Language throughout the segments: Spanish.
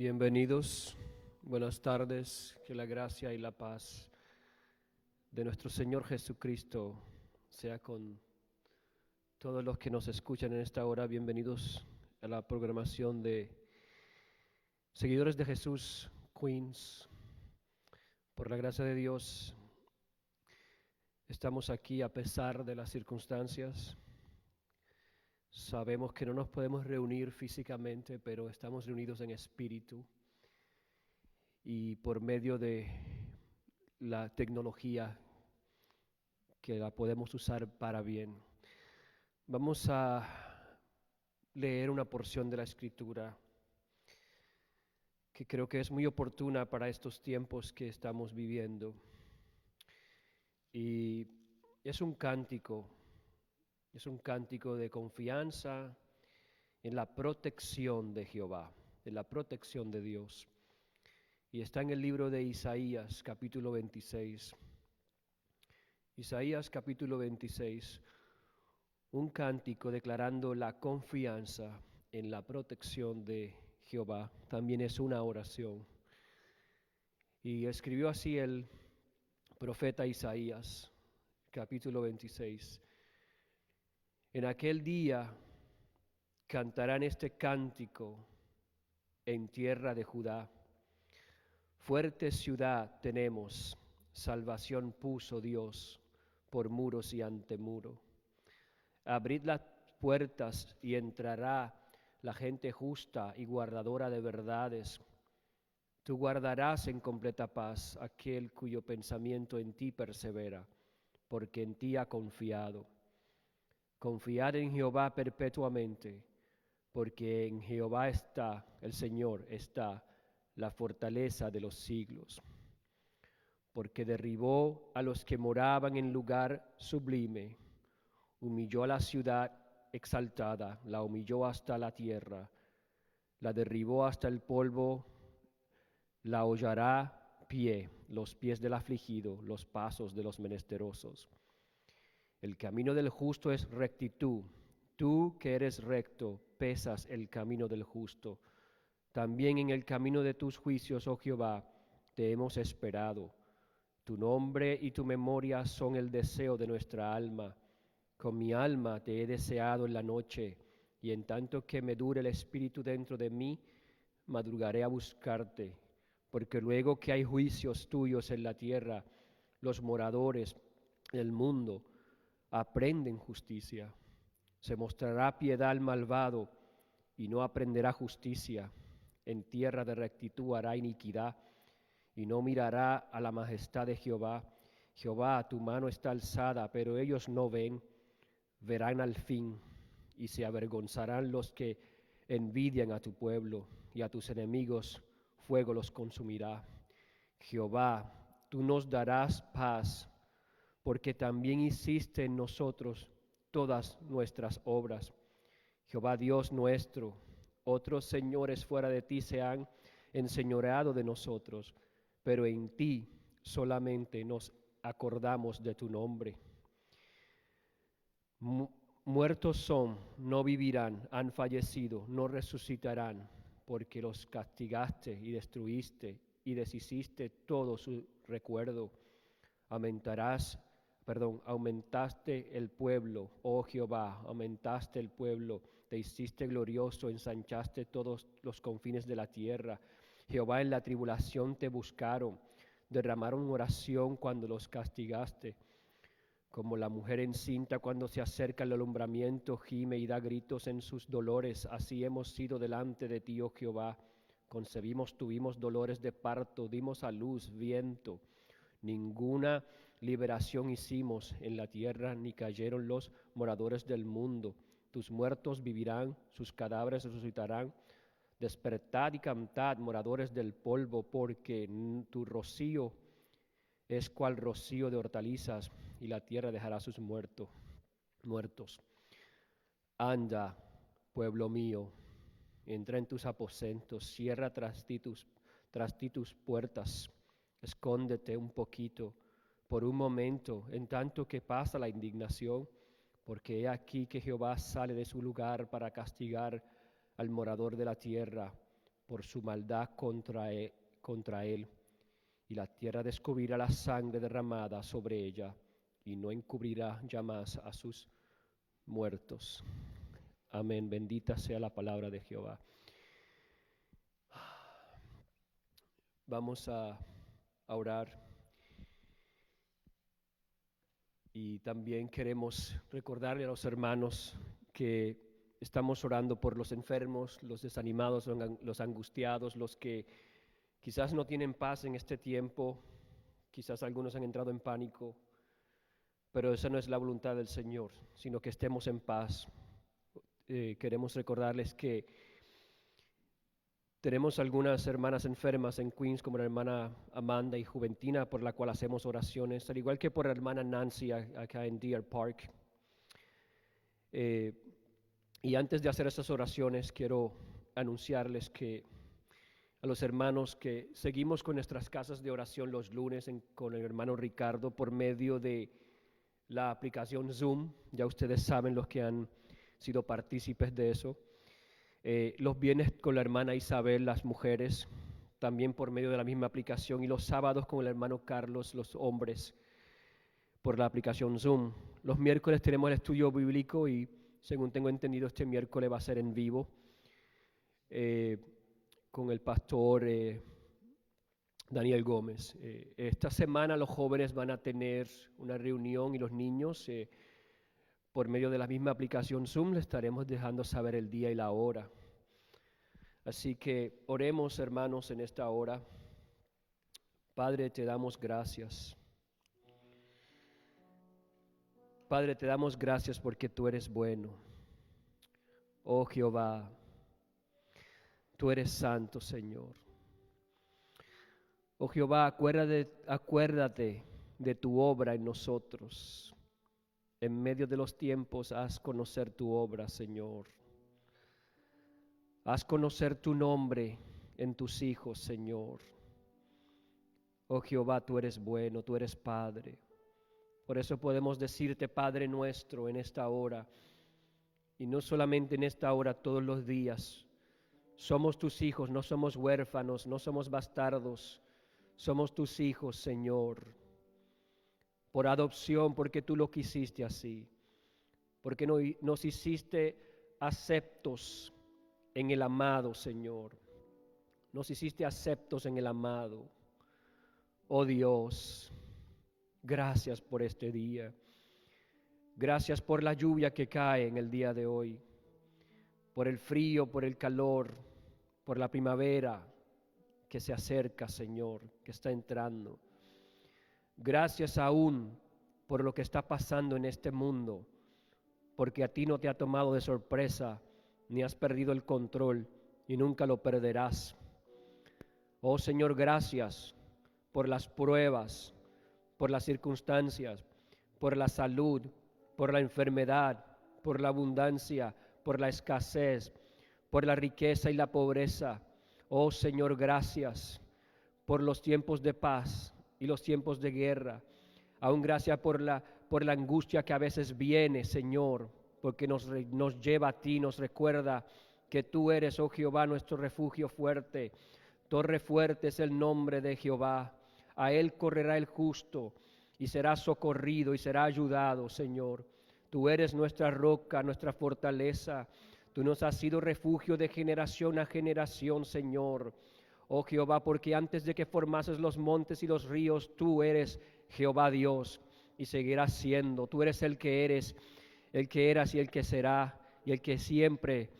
Bienvenidos, buenas tardes, que la gracia y la paz de nuestro Señor Jesucristo sea con todos los que nos escuchan en esta hora. Bienvenidos a la programación de Seguidores de Jesús, Queens. Por la gracia de Dios, estamos aquí a pesar de las circunstancias. Sabemos que no nos podemos reunir físicamente, pero estamos reunidos en espíritu. Y por medio de la tecnología que la podemos usar para bien. Vamos a leer una porción de la Escritura que creo que es muy oportuna para estos tiempos que estamos viviendo. Y es un cántico de confianza en la protección de Jehová, en la protección de Dios. Y está en el libro de Isaías, capítulo 26. Isaías, capítulo 26, un cántico declarando la confianza en la protección de Jehová. También es una oración. Y escribió así el profeta Isaías, capítulo 26. En aquel día cantarán este cántico en tierra de Judá. Fuerte ciudad tenemos, salvación puso Dios por muros y antemuro. Abrid las puertas y entrará la gente justa y guardadora de verdades. Tú guardarás en completa paz aquel cuyo pensamiento en ti persevera, porque en ti ha confiado. Confiad en Jehová perpetuamente, porque en Jehová está, el Señor está, la fortaleza de los siglos. Porque derribó a los que moraban en lugar sublime, humilló a la ciudad exaltada, la humilló hasta la tierra, la derribó hasta el polvo, la hollará pie, los pies del afligido, los pasos de los menesterosos. El camino del justo es rectitud. Tú que eres recto, pesas el camino del justo. También en el camino de tus juicios, oh Jehová, te hemos esperado. Tu nombre y tu memoria son el deseo de nuestra alma. Con mi alma te he deseado en la noche, y en tanto que me dure el espíritu dentro de mí, madrugaré a buscarte, porque luego que hay juicios tuyos en la tierra, los moradores del mundo aprenden justicia. Se mostrará piedad al malvado, y no aprenderá justicia. En tierra de rectitud hará iniquidad, y no mirará a la majestad de Jehová. Jehová, tu mano está alzada, pero ellos no ven. Verán al fin, y se avergonzarán los que envidian a tu pueblo, y a tus enemigos fuego los consumirá. Jehová, tú nos darás paz, porque también hiciste en nosotros todas nuestras obras. Jehová Dios nuestro, otros señores fuera de ti se han enseñoreado de nosotros, pero en ti solamente nos acordamos de tu nombre. Muertos son, no vivirán, han fallecido, no resucitarán, porque los castigaste y destruiste y deshiciste todo su recuerdo. Aumentaste el pueblo, oh Jehová, aumentaste el pueblo, te hiciste glorioso, ensanchaste todos los confines de la tierra. Jehová, en la tribulación te buscaron, derramaron oración cuando los castigaste. Como la mujer encinta cuando se acerca el alumbramiento, gime y da gritos en sus dolores, así hemos sido delante de ti, oh Jehová. Concebimos, tuvimos dolores de parto, dimos a luz viento. Ninguna liberación hicimos en la tierra, ni cayeron los moradores del mundo. Tus muertos vivirán, sus cadáveres resucitarán. Despertad y cantad, moradores del polvo, porque tu rocío es cual rocío de hortalizas, y la tierra dejará sus muertos. Anda, pueblo mío, entra en tus aposentos, cierra tras ti tus puertas, escóndete un poquito, por un momento, en tanto que pasa la indignación, porque he aquí que Jehová sale de su lugar para castigar al morador de la tierra, por su maldad contra él, y la tierra descubrirá la sangre derramada sobre ella, y no encubrirá ya más a sus muertos. Amén. Bendita sea la palabra de Jehová. Vamos a orar. Y también queremos recordarle a los hermanos que estamos orando por los enfermos, los desanimados, los angustiados, los que quizás no tienen paz en este tiempo, quizás algunos han entrado en pánico, pero esa no es la voluntad del Señor, sino que estemos en paz. Queremos recordarles que tenemos algunas hermanas enfermas en Queens, como la hermana Amanda y Juventina, por la cual hacemos oraciones, al igual que por la hermana Nancy acá en Deer Park. Y antes de hacer estas oraciones, quiero anunciarles que a los hermanos que seguimos con nuestras casas de oración los lunes con el hermano Ricardo por medio de la aplicación Zoom. Ya ustedes saben, los que han sido partícipes de eso. Los viernes con la hermana Isabel, las mujeres, también por medio de la misma aplicación, y los sábados con el hermano Carlos, los hombres, por la aplicación Zoom. Los miércoles tenemos el estudio bíblico y, según tengo entendido, este miércoles va a ser en vivo con el pastor Daniel Gómez. Esta semana los jóvenes van a tener una reunión y los niños por medio de la misma aplicación Zoom le estaremos dejando saber el día y la hora. Así que oremos, hermanos, en esta hora. Padre, te damos gracias. Padre, te damos gracias porque tú eres bueno. Oh Jehová, tú eres santo, Señor. Oh Jehová, acuérdate de tu obra en nosotros. En medio de los tiempos, haz conocer tu obra, Señor. Haz conocer tu nombre en tus hijos, Señor. Oh Jehová, tú eres bueno, tú eres Padre. Por eso podemos decirte, Padre nuestro, en esta hora. Y no solamente en esta hora, todos los días. Somos tus hijos, no somos huérfanos, no somos bastardos. Somos tus hijos, Señor. Por adopción, porque tú lo quisiste así, porque nos hiciste aceptos en el amado, Señor. Nos hiciste aceptos en el amado. Oh Dios, gracias por este día. Gracias por la lluvia que cae en el día de hoy, por el frío, por el calor, por la primavera que se acerca, Señor, que está entrando. Gracias aún por lo que está pasando en este mundo, porque a ti no te ha tomado de sorpresa, ni has perdido el control y nunca lo perderás. Oh Señor, gracias por las pruebas, por las circunstancias, por la salud, por la enfermedad, por la abundancia, por la escasez, por la riqueza y la pobreza. Oh Señor, gracias por los tiempos de paz y los tiempos de guerra. Aún gracias por la angustia que a veces viene, Señor, porque nos lleva a ti, nos recuerda que tú eres, oh Jehová, nuestro refugio fuerte. Torre fuerte es el nombre de Jehová. A él correrá el justo y será socorrido y será ayudado, Señor. Tú eres nuestra roca, nuestra fortaleza. Tú nos has sido refugio de generación a generación, Señor. Oh Jehová, porque antes de que formases los montes y los ríos, tú eres Jehová Dios y seguirás siendo. Tú eres el que eres, el que eras y el que será y el que siempre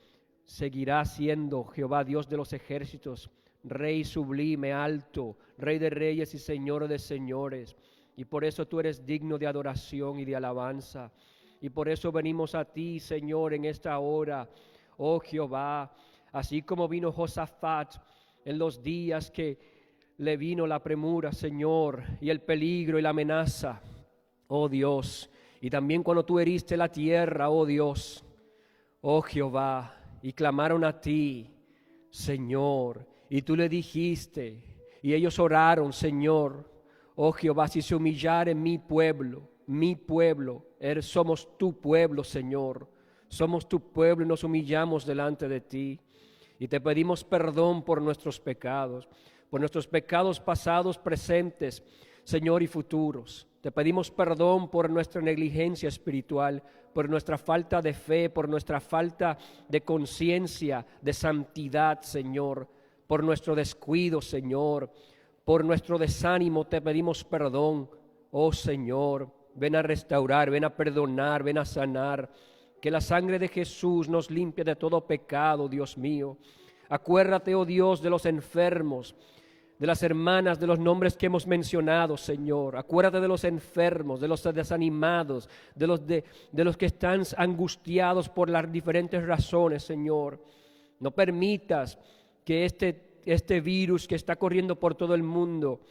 seguirá siendo Jehová Dios de los ejércitos, Rey sublime, alto, Rey de reyes y Señor de señores. Y por eso tú eres digno de adoración y de alabanza. Y por eso venimos a ti, Señor, en esta hora, oh Jehová, así como vino Josafat en los días que le vino la premura, Señor, y el peligro y la amenaza, oh Dios, y también cuando tú heriste la tierra, oh Dios, oh Jehová, y clamaron a ti, Señor, y tú le dijiste, y ellos oraron, Señor, oh Jehová, si se humillare mi pueblo, somos tu pueblo, Señor, somos tu pueblo y nos humillamos delante de ti. Y te pedimos perdón por nuestros pecados pasados, presentes, Señor, y futuros. Te pedimos perdón por nuestra negligencia espiritual, por nuestra falta de fe, por nuestra falta de conciencia, de santidad, Señor, por nuestro descuido, Señor, por nuestro desánimo. Te pedimos perdón, oh Señor. Ven a restaurar, ven a perdonar, ven a sanar. Que la sangre de Jesús nos limpie de todo pecado, Dios mío. Acuérdate, oh Dios, de los enfermos, de las hermanas, de los nombres que hemos mencionado, Señor. Acuérdate de los enfermos, de los desanimados, de los que están angustiados por las diferentes razones, Señor. No permitas que este virus que está corriendo por todo el mundo,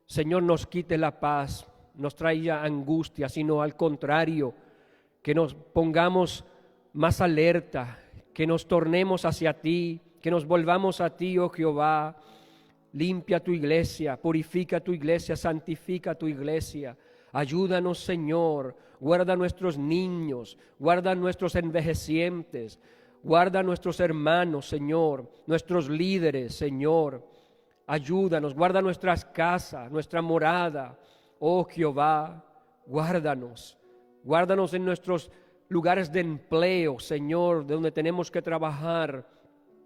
Señor, nos quite la paz, nos traiga angustia, sino al contrario, que nos pongamos más alerta, que nos tornemos hacia ti, que nos volvamos a ti, oh Jehová. Limpia tu iglesia, purifica tu iglesia, santifica tu iglesia. Ayúdanos, Señor. Guarda nuestros niños, guarda nuestros envejecientes, guarda nuestros hermanos, Señor, nuestros líderes, Señor. Ayúdanos, guarda nuestras casas, nuestra morada. Oh Jehová, guárdanos. Guárdanos en nuestros lugares de empleo, Señor, de donde tenemos que trabajar.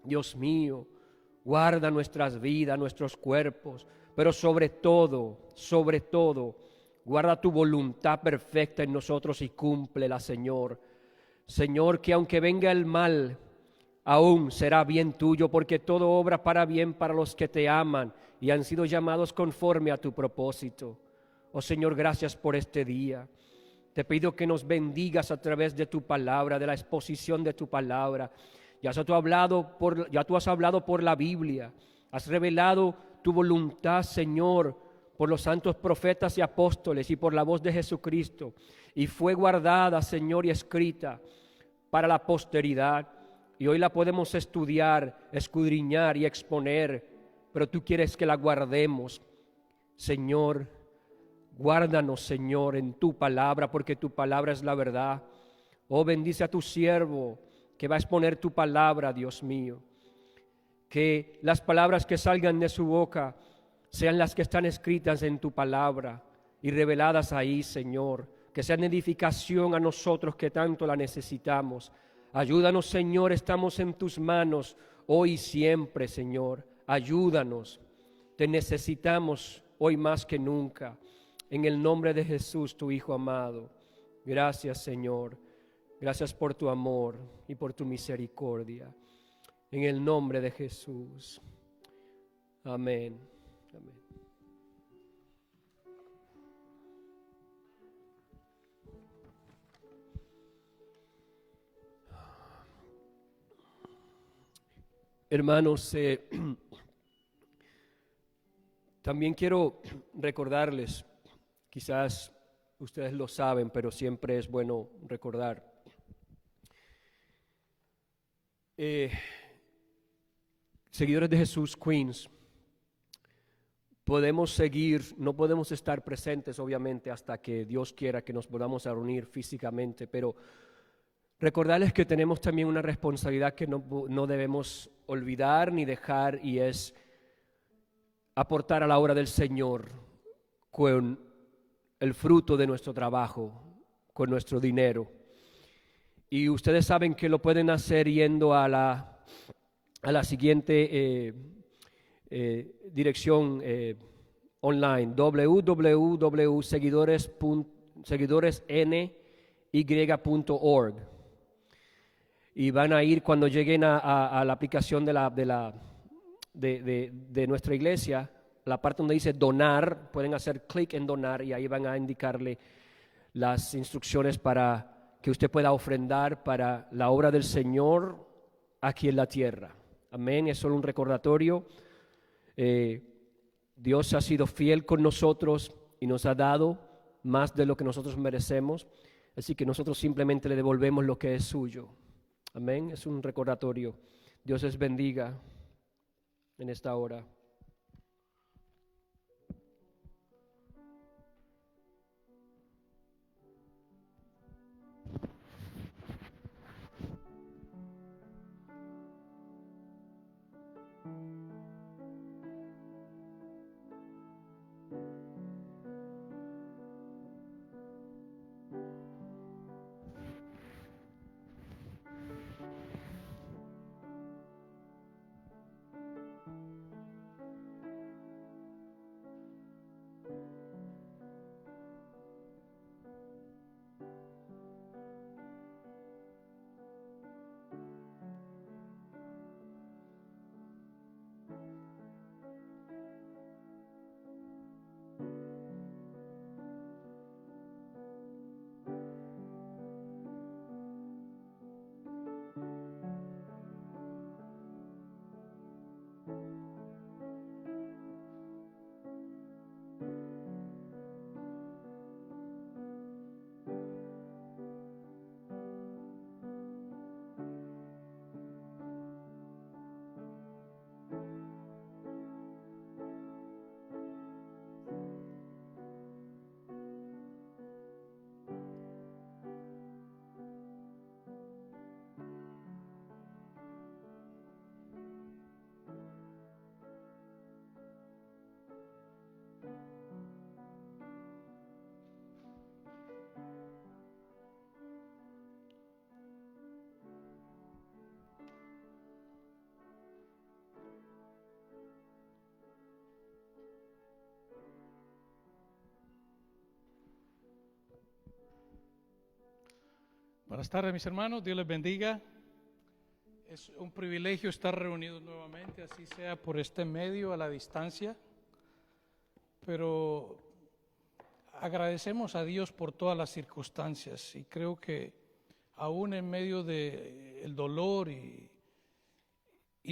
Dios mío, guarda nuestras vidas, nuestros cuerpos, pero sobre todo, guarda tu voluntad perfecta en nosotros y cúmplela, Señor. Señor, que aunque venga el mal, aún será bien tuyo, porque todo obra para bien para los que te aman y han sido llamados conforme a tu propósito. Oh Señor, gracias por este día. Te pido que nos bendigas a través de tu palabra, de la exposición de tu palabra. Ya tú has hablado por la Biblia, has revelado tu voluntad, Señor, por los santos profetas y apóstoles y por la voz de Jesucristo. Y fue guardada, Señor, y escrita para la posteridad. Y hoy la podemos estudiar, escudriñar y exponer, pero tú quieres que la guardemos, Señor. Guárdanos, Señor, en tu palabra, porque tu palabra es la verdad. Oh, bendice a tu siervo que va a exponer tu palabra, Dios mío. Que las palabras que salgan de su boca sean las que están escritas en tu palabra y reveladas ahí, Señor. Que sean edificación a nosotros que tanto la necesitamos. Ayúdanos, Señor, estamos en tus manos hoy y siempre, Señor. Ayúdanos. Te necesitamos hoy más que nunca. En el nombre de Jesús, tu Hijo amado. Gracias, Señor. Gracias por tu amor y por tu misericordia. En el nombre de Jesús. Amén. Amén. Hermanos, también quiero recordarles, quizás ustedes lo saben, pero siempre es bueno recordar. Seguidores de Jesús, Queens, no podemos estar presentes obviamente hasta que Dios quiera que nos podamos reunir físicamente, pero recordarles que tenemos también una responsabilidad que no debemos olvidar ni dejar, y es aportar a la obra del Señor con el fruto de nuestro trabajo, con nuestro dinero. Y ustedes saben que lo pueden hacer yendo a la siguiente dirección online, www.seguidoresny.org. Y van a ir, cuando lleguen a la aplicación de nuestra iglesia, la parte donde dice donar, pueden hacer clic en donar y ahí van a indicarle las instrucciones para que usted pueda ofrendar para la obra del Señor aquí en la tierra. Amén, es solo un recordatorio. Dios ha sido fiel con nosotros y nos ha dado más de lo que nosotros merecemos, así que nosotros simplemente le devolvemos lo que es suyo. Amén, es un recordatorio. Dios les bendiga en esta hora. Buenas tardes, mis hermanos, Dios les bendiga. Es un privilegio estar reunidos nuevamente, así sea por este medio a la distancia, pero agradecemos a Dios por todas las circunstancias y creo que aún en medio del dolor y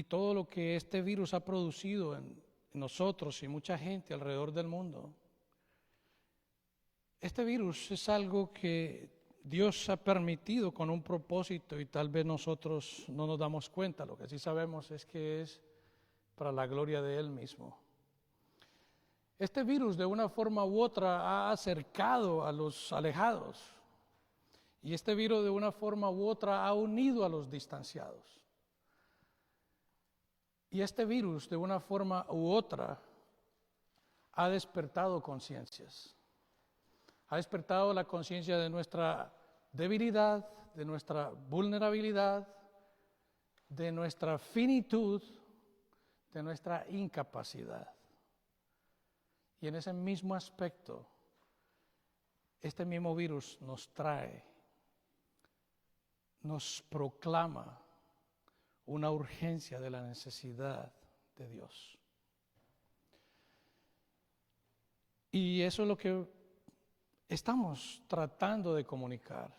todo lo que este virus ha producido en nosotros y mucha gente alrededor del mundo, este virus es algo que Dios ha permitido con un propósito y tal vez nosotros no nos damos cuenta. Lo que sí sabemos es que es para la gloria de Él mismo. Este virus de una forma u otra ha acercado a los alejados y este virus de una forma u otra ha unido a los distanciados. Y este virus de una forma u otra ha despertado conciencias. Ha despertado la conciencia de nuestra debilidad, de nuestra vulnerabilidad, de nuestra finitud, de nuestra incapacidad. Y en ese mismo aspecto, este mismo virus nos trae, nos proclama una urgencia de la necesidad de Dios. Y eso es lo que estamos tratando de comunicar.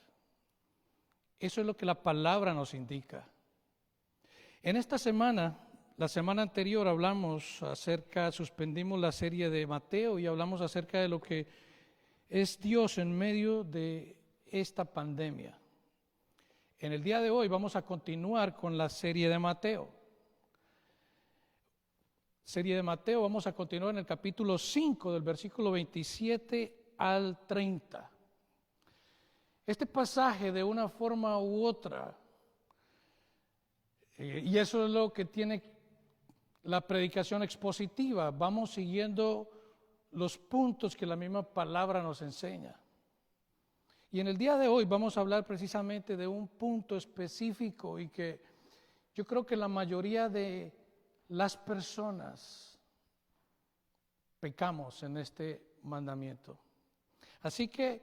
Eso es lo que la palabra nos indica. En esta semana, la semana anterior suspendimos la serie de Mateo y hablamos acerca de lo que es Dios en medio de esta pandemia. En el día de hoy vamos a continuar con la serie de Mateo. Vamos a continuar en el capítulo 5 del versículo 27 al 30. Este pasaje de una forma u otra, y eso es lo que tiene la predicación expositiva, vamos siguiendo los puntos que la misma palabra nos enseña. Y en el día de hoy vamos a hablar precisamente de un punto específico y que yo creo que la mayoría de las personas pecamos en este mandamiento. Así que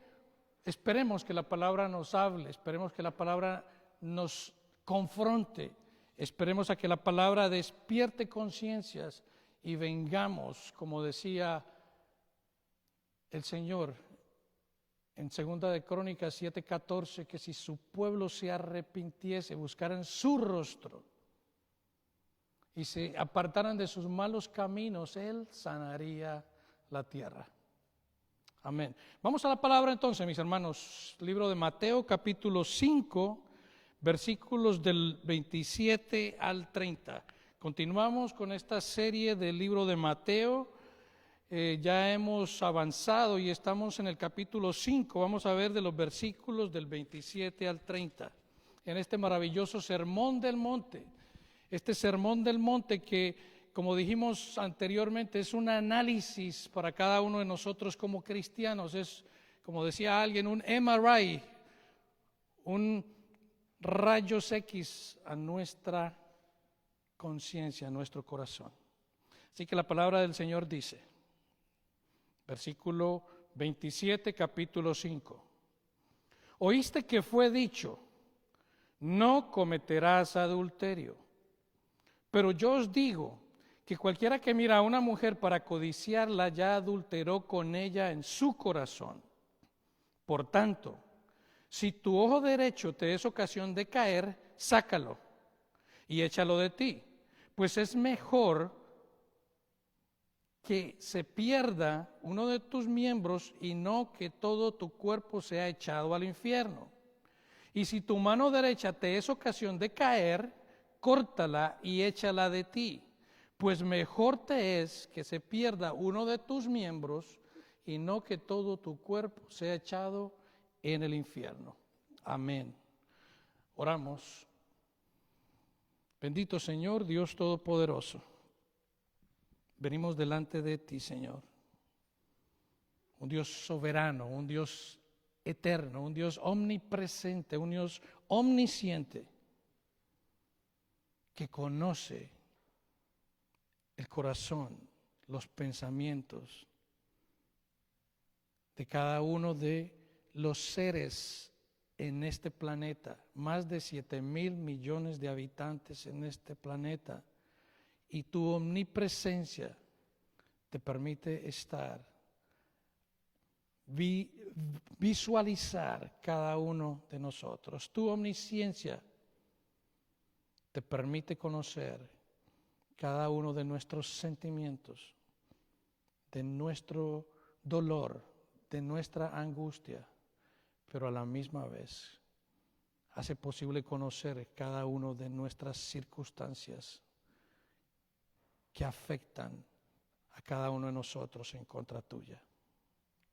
esperemos que la palabra nos hable, esperemos que la palabra nos confronte, esperemos a que la palabra despierte conciencias y vengamos, como decía el Señor en 2 de Crónicas 7:14, que si su pueblo se arrepintiese, buscaran su rostro y se apartaran de sus malos caminos, Él sanaría la tierra. Amén. Vamos a la palabra entonces, mis hermanos. Libro de Mateo, capítulo 5, versículos del 27 al 30. Continuamos con esta serie del libro de Mateo. Ya hemos avanzado y estamos en el capítulo 5. Vamos a ver de los versículos del 27 al 30. En este maravilloso sermón del monte. Este sermón del monte que, como dijimos anteriormente, es un análisis para cada uno de nosotros como cristianos. Es, como decía alguien, un MRI, un rayos X a nuestra conciencia, a nuestro corazón. Así que la palabra del Señor dice, versículo 27, capítulo 5. Oíste que fue dicho, no cometerás adulterio. Pero yo os digo que cualquiera que mira a una mujer para codiciarla ya adulteró con ella en su corazón. Por tanto, si tu ojo derecho te es ocasión de caer, sácalo y échalo de ti, pues es mejor que se pierda uno de tus miembros y no que todo tu cuerpo sea echado al infierno. Y si tu mano derecha te es ocasión de caer, córtala y échala de ti, pues mejor te es que se pierda uno de tus miembros y no que todo tu cuerpo sea echado en el infierno. Amén. Oramos. Bendito Señor, Dios Todopoderoso, venimos delante de ti, Señor, un Dios soberano, un Dios eterno, un Dios omnipresente, un Dios omnisciente, que conoce el corazón, los pensamientos de cada uno de los seres en este planeta, más de 7,000 millones de habitantes en este planeta, y tu omnipresencia te permite estar, visualizar cada uno de nosotros. Tu omnisciencia te permite conocer cada uno de nuestros sentimientos, de nuestro dolor, de nuestra angustia, pero a la misma vez hace posible conocer cada uno de nuestras circunstancias que afectan a cada uno de nosotros en contra tuya,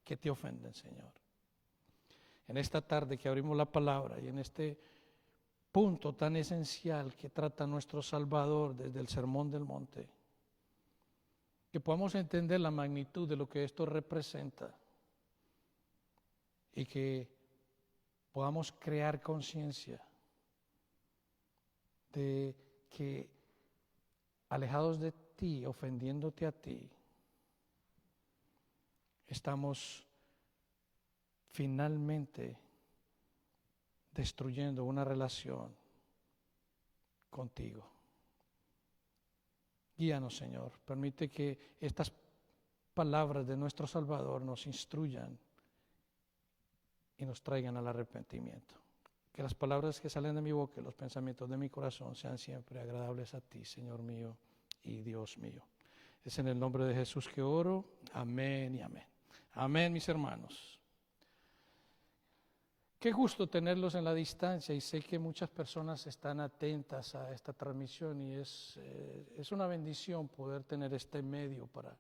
que te ofenden, Señor. En esta tarde que abrimos la palabra y en este punto tan esencial que trata nuestro Salvador desde el Sermón del Monte, que podamos entender la magnitud de lo que esto representa y que podamos crear conciencia de que alejados de ti, ofendiéndote a ti, estamos finalmente destruyendo una relación contigo. Guíanos, Señor. Permite que estas palabras de nuestro Salvador nos instruyan y nos traigan al arrepentimiento. Que las palabras que salen de mi boca y los pensamientos de mi corazón sean siempre agradables a ti, Señor mío y Dios mío. Es en el nombre de Jesús que oro. Amén y amén. Amén, mis hermanos. Qué gusto tenerlos en la distancia, y sé que muchas personas están atentas a esta transmisión, y es una bendición poder tener este medio para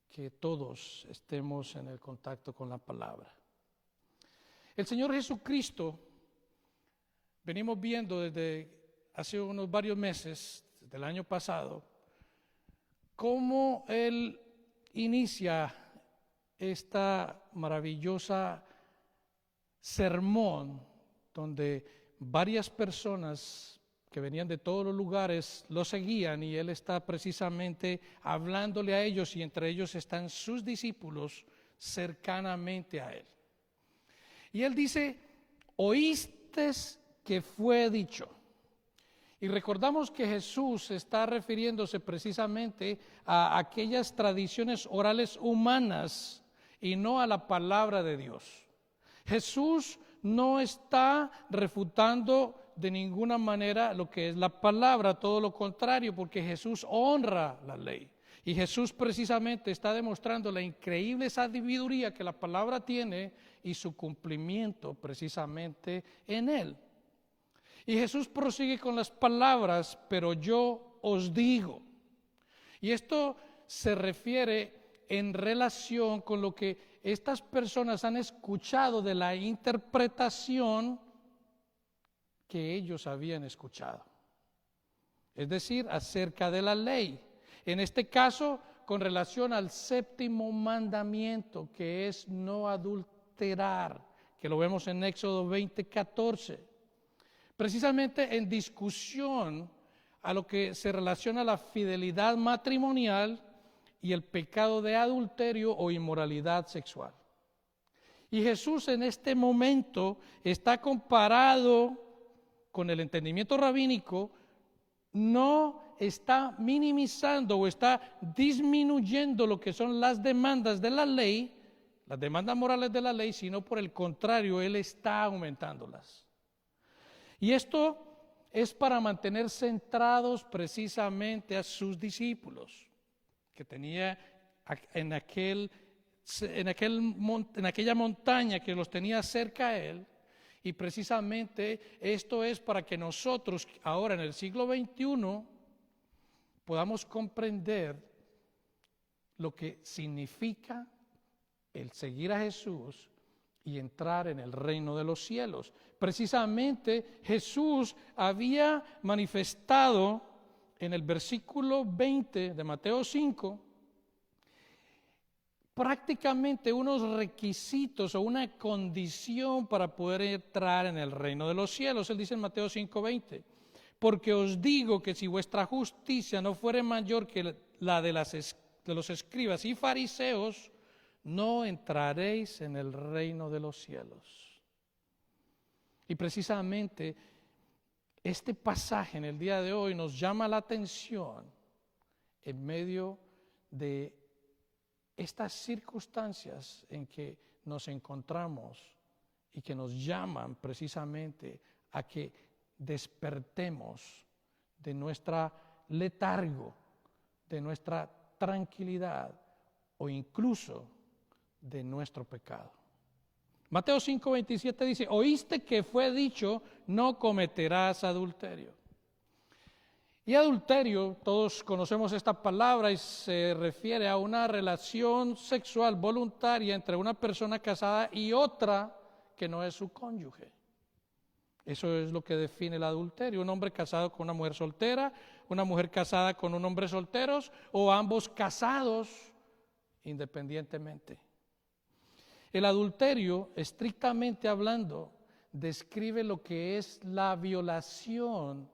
que todos estemos en el contacto con la palabra. El Señor Jesucristo, venimos viendo desde hace unos varios meses, desde el año pasado, cómo Él inicia esta maravillosa sermón donde varias personas que venían de todos los lugares lo seguían, y Él está precisamente hablándole a ellos, y entre ellos están sus discípulos cercanamente a Él. Y Él dice: oíste que fue dicho. Y recordamos que Jesús está refiriéndose precisamente a aquellas tradiciones orales humanas y no a la palabra de Dios. Jesús no está refutando de ninguna manera lo que es la palabra, todo lo contrario, porque Jesús honra la ley. Y Jesús precisamente está demostrando la increíble sabiduría que la palabra tiene y su cumplimiento precisamente en él. Y Jesús prosigue con las palabras: pero yo os digo. Y esto se refiere en relación con lo que estas personas han escuchado de la interpretación que ellos habían escuchado. Es decir, acerca de la ley. En este caso, con relación al 7º mandamiento, que es no adulterar, que lo vemos en Éxodo 20:14. Precisamente en discusión a lo que se relaciona a la fidelidad matrimonial y el pecado de adulterio o inmoralidad sexual. Y Jesús en este momento está comparado con el entendimiento rabínico, no está minimizando o está disminuyendo lo que son las demandas de la ley, las demandas morales de la ley, sino por el contrario, Él está aumentándolas. Y esto es para mantener centrados precisamente a sus discípulos, que tenía en aquella montaña que los tenía cerca a Él. Y precisamente esto es para que nosotros ahora en el siglo XXI podamos comprender lo que significa el seguir a Jesús y entrar en el reino de los cielos. Precisamente Jesús había manifestado en el versículo 20 de Mateo 5 prácticamente unos requisitos o una condición para poder entrar en el reino de los cielos. Él dice en Mateo 5:20: porque os digo que si vuestra justicia no fuere mayor que la de los escribas y fariseos, no entraréis en el reino de los cielos. Y precisamente este pasaje en el día de hoy nos llama la atención en medio de estas circunstancias en que nos encontramos y que nos llaman precisamente a que despertemos de nuestra letargo, de nuestra tranquilidad o incluso de nuestro pecado. Mateo 5:27 dice: oíste que fue dicho, no cometerás adulterio. Y adulterio, todos conocemos esta palabra y se refiere a una relación sexual voluntaria entre una persona casada y otra que no es su cónyuge. Eso es lo que define el adulterio: un hombre casado con una mujer soltera, una mujer casada con un hombre soltero, o ambos casados independientemente. El adulterio, estrictamente hablando, describe lo que es la violación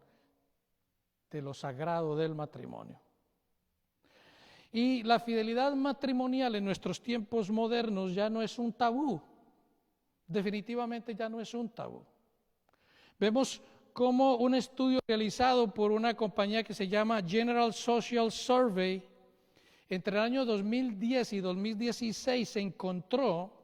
de lo sagrado del matrimonio. Y la fidelidad matrimonial en nuestros tiempos modernos ya no es un tabú. Definitivamente ya no es un tabú. Vemos como un estudio realizado por una compañía que se llama General Social Survey, entre el año 2010 y 2016 se encontró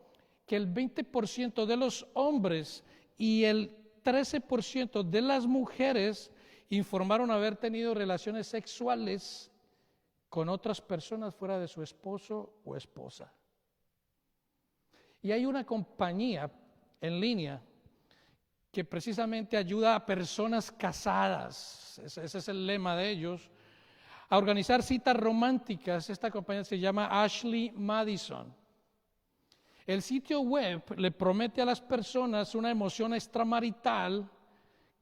que el 20% de los hombres y el 13% de las mujeres informaron haber tenido relaciones sexuales con otras personas fuera de su esposo o esposa. Y hay una compañía en línea que precisamente ayuda a personas casadas, ese es el lema de ellos, a organizar citas románticas. Esta compañía se llama Ashley Madison. El sitio web le promete a las personas una emoción extramarital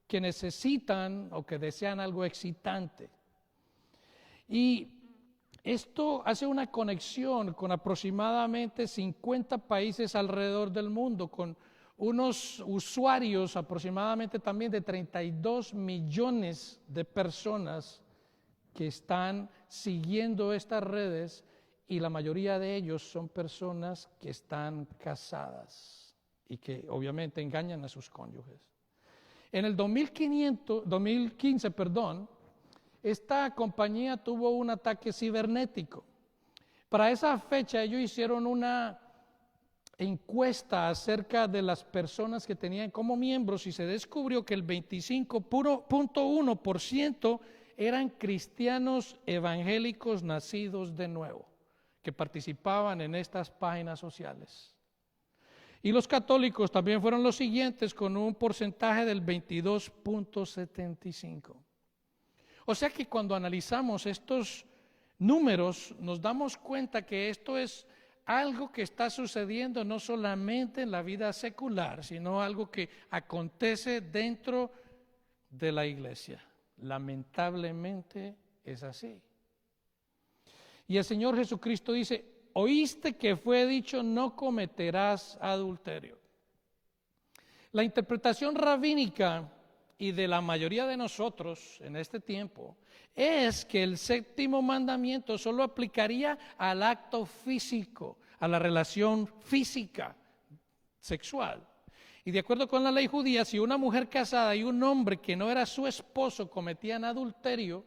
que necesitan o que desean algo excitante. Y esto hace una conexión con aproximadamente 50 países alrededor del mundo, con unos usuarios aproximadamente también de 32 millones de personas que están siguiendo estas redes, y la mayoría de ellos son personas que están casadas y que obviamente engañan a sus cónyuges. En el 2015, esta compañía tuvo un ataque cibernético. Para esa fecha ellos hicieron una encuesta acerca de las personas que tenían como miembros y se descubrió que el 25.1% eran cristianos evangélicos nacidos de nuevo, que participaban en estas páginas sociales. Y los católicos también fueron los siguientes, con un porcentaje del 22.75%. O sea que cuando analizamos estos números nos damos cuenta que esto es algo que está sucediendo no solamente en la vida secular, sino algo que acontece dentro de la iglesia. Lamentablemente es así. Y el Señor Jesucristo dice: oíste que fue dicho, no cometerás adulterio. La interpretación rabínica y de la mayoría de nosotros en este tiempo es que el séptimo mandamiento solo aplicaría al acto físico, a la relación física, sexual. Y de acuerdo con la ley judía, si una mujer casada y un hombre que no era su esposo cometían adulterio,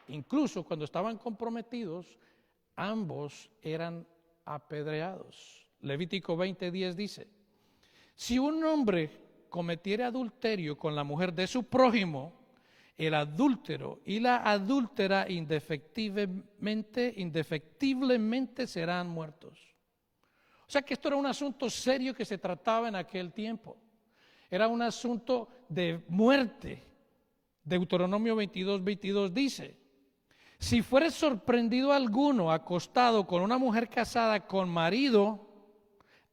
incluso cuando estaban comprometidos, ambos eran apedreados. Levítico 20:10 dice: si un hombre cometiera adulterio con la mujer de su prójimo, el adúltero y la adúltera indefectiblemente serán muertos. O sea que esto era un asunto serio que se trataba en aquel tiempo. Era un asunto de muerte. Deuteronomio 22:22 dice: si fuere sorprendido alguno acostado con una mujer casada con marido,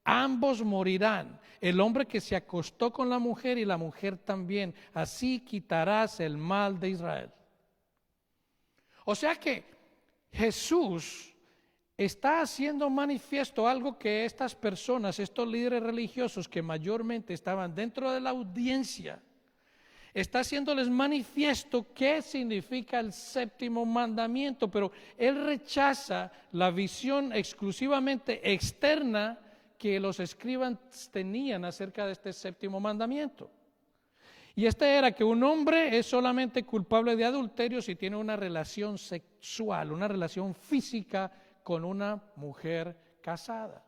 ambos morirán. El hombre que se acostó con la mujer y la mujer también. Así quitarás el mal de Israel. O sea que Jesús está haciendo manifiesto algo que estas personas, estos líderes religiosos que mayormente estaban dentro de la audiencia, está haciéndoles manifiesto qué significa el séptimo mandamiento, pero él rechaza la visión exclusivamente externa que los escribas tenían acerca de este séptimo mandamiento. Y este era que un hombre es solamente culpable de adulterio si tiene una relación sexual, una relación física con una mujer casada.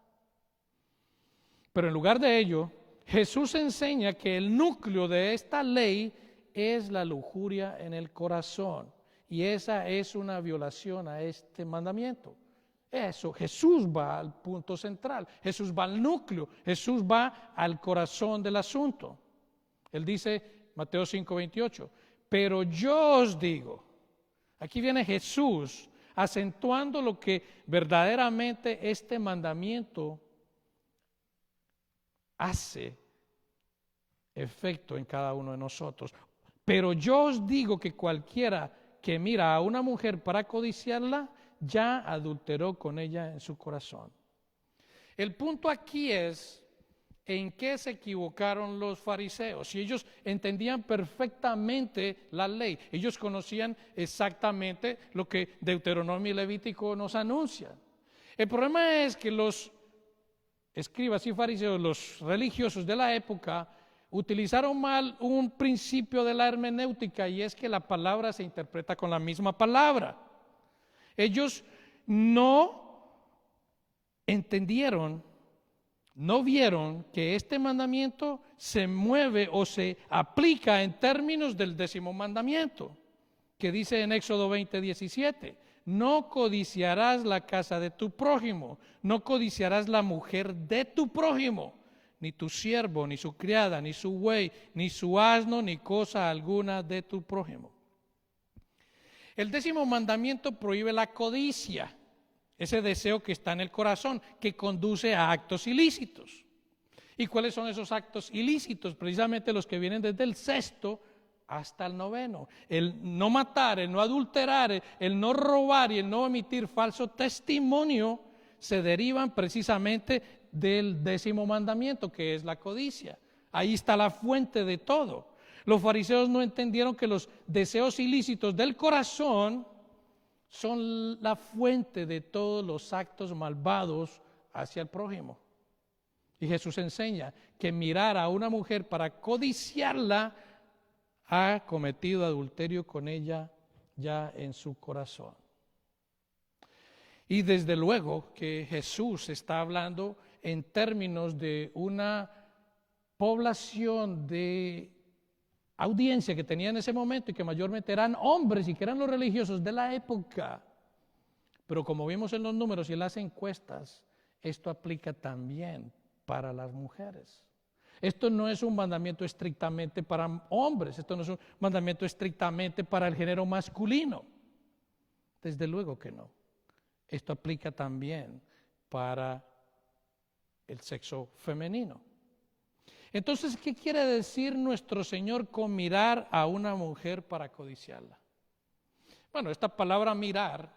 Pero en lugar de ello, Jesús enseña que el núcleo de esta ley es la lujuria en el corazón. Y esa es una violación a este mandamiento. Eso, Jesús va al punto central, Jesús va al núcleo, Jesús va al corazón del asunto. Él dice, Mateo 5:28, pero yo os digo, aquí viene Jesús acentuando lo que verdaderamente este mandamiento hace efecto en cada uno de nosotros. Pero yo os digo que cualquiera que mira a una mujer para codiciarla, ya adulteró con ella en su corazón. El punto aquí es en qué se equivocaron los fariseos. Si ellos entendían perfectamente la ley, ellos conocían exactamente lo que Deuteronomio y Levítico nos anuncian. El problema es que los escribas y fariseos, los religiosos de la época, utilizaron mal un principio de la hermenéutica, y es que la palabra se interpreta con la misma palabra. Ellos no entendieron, no vieron que este mandamiento se mueve o se aplica en términos del 10º mandamiento, que dice en Éxodo 20:17, no codiciarás la casa de tu prójimo, no codiciarás la mujer de tu prójimo, ni tu siervo, ni su criada, ni su buey, ni su asno, ni cosa alguna de tu prójimo. El 10º mandamiento prohíbe la codicia, ese deseo que está en el corazón, que conduce a actos ilícitos. ¿Y cuáles son esos actos ilícitos? Precisamente los que vienen desde el 6º hasta el 9º. El no matar, el no adulterar, el no robar y el no emitir falso testimonio se derivan precisamente del 10º mandamiento, que es la codicia. Ahí está la fuente de todo. Los fariseos no entendieron que los deseos ilícitos del corazón son la fuente de todos los actos malvados hacia el prójimo. Y Jesús enseña que mirar a una mujer para codiciarla ha cometido adulterio con ella ya en su corazón. Y desde luego que Jesús está hablando en términos de una población de audiencia que tenía en ese momento y que mayormente eran hombres y que eran los religiosos de la época. Pero como vimos en los números y en las encuestas, esto aplica también para las mujeres. Esto no es un mandamiento estrictamente para hombres, esto no es un mandamiento estrictamente para el género masculino. Desde luego que no. Esto aplica también para el sexo femenino. Entonces, ¿qué quiere decir nuestro Señor con mirar a una mujer para codiciarla? Bueno, esta palabra mirar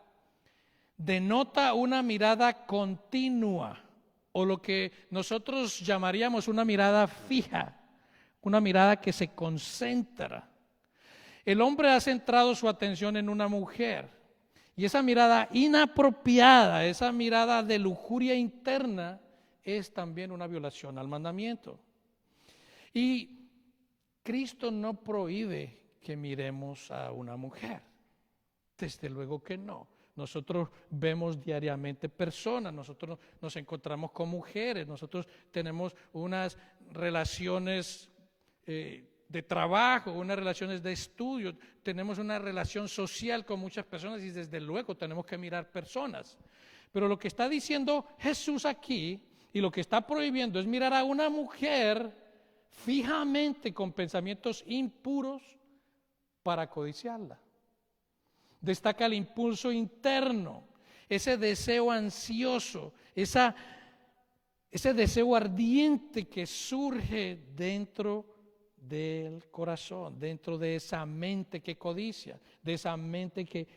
denota una mirada continua, o lo que nosotros llamaríamos una mirada fija, una mirada que se concentra. El hombre ha centrado su atención en una mujer, y esa mirada inapropiada, esa mirada de lujuria interna, es también una violación al mandamiento. Y Cristo no prohíbe que miremos a una mujer, desde luego que no. Nosotros vemos diariamente personas, nosotros nos encontramos con mujeres, nosotros tenemos unas relaciones de trabajo, unas relaciones de estudio, tenemos una relación social con muchas personas y desde luego tenemos que mirar personas. Pero lo que está diciendo Jesús aquí y lo que está prohibiendo es mirar a una mujer fijamente con pensamientos impuros para codiciarla. Destaca el impulso interno, ese deseo ansioso, ese deseo ardiente que surge dentro del corazón, dentro de esa mente que codicia, de esa mente que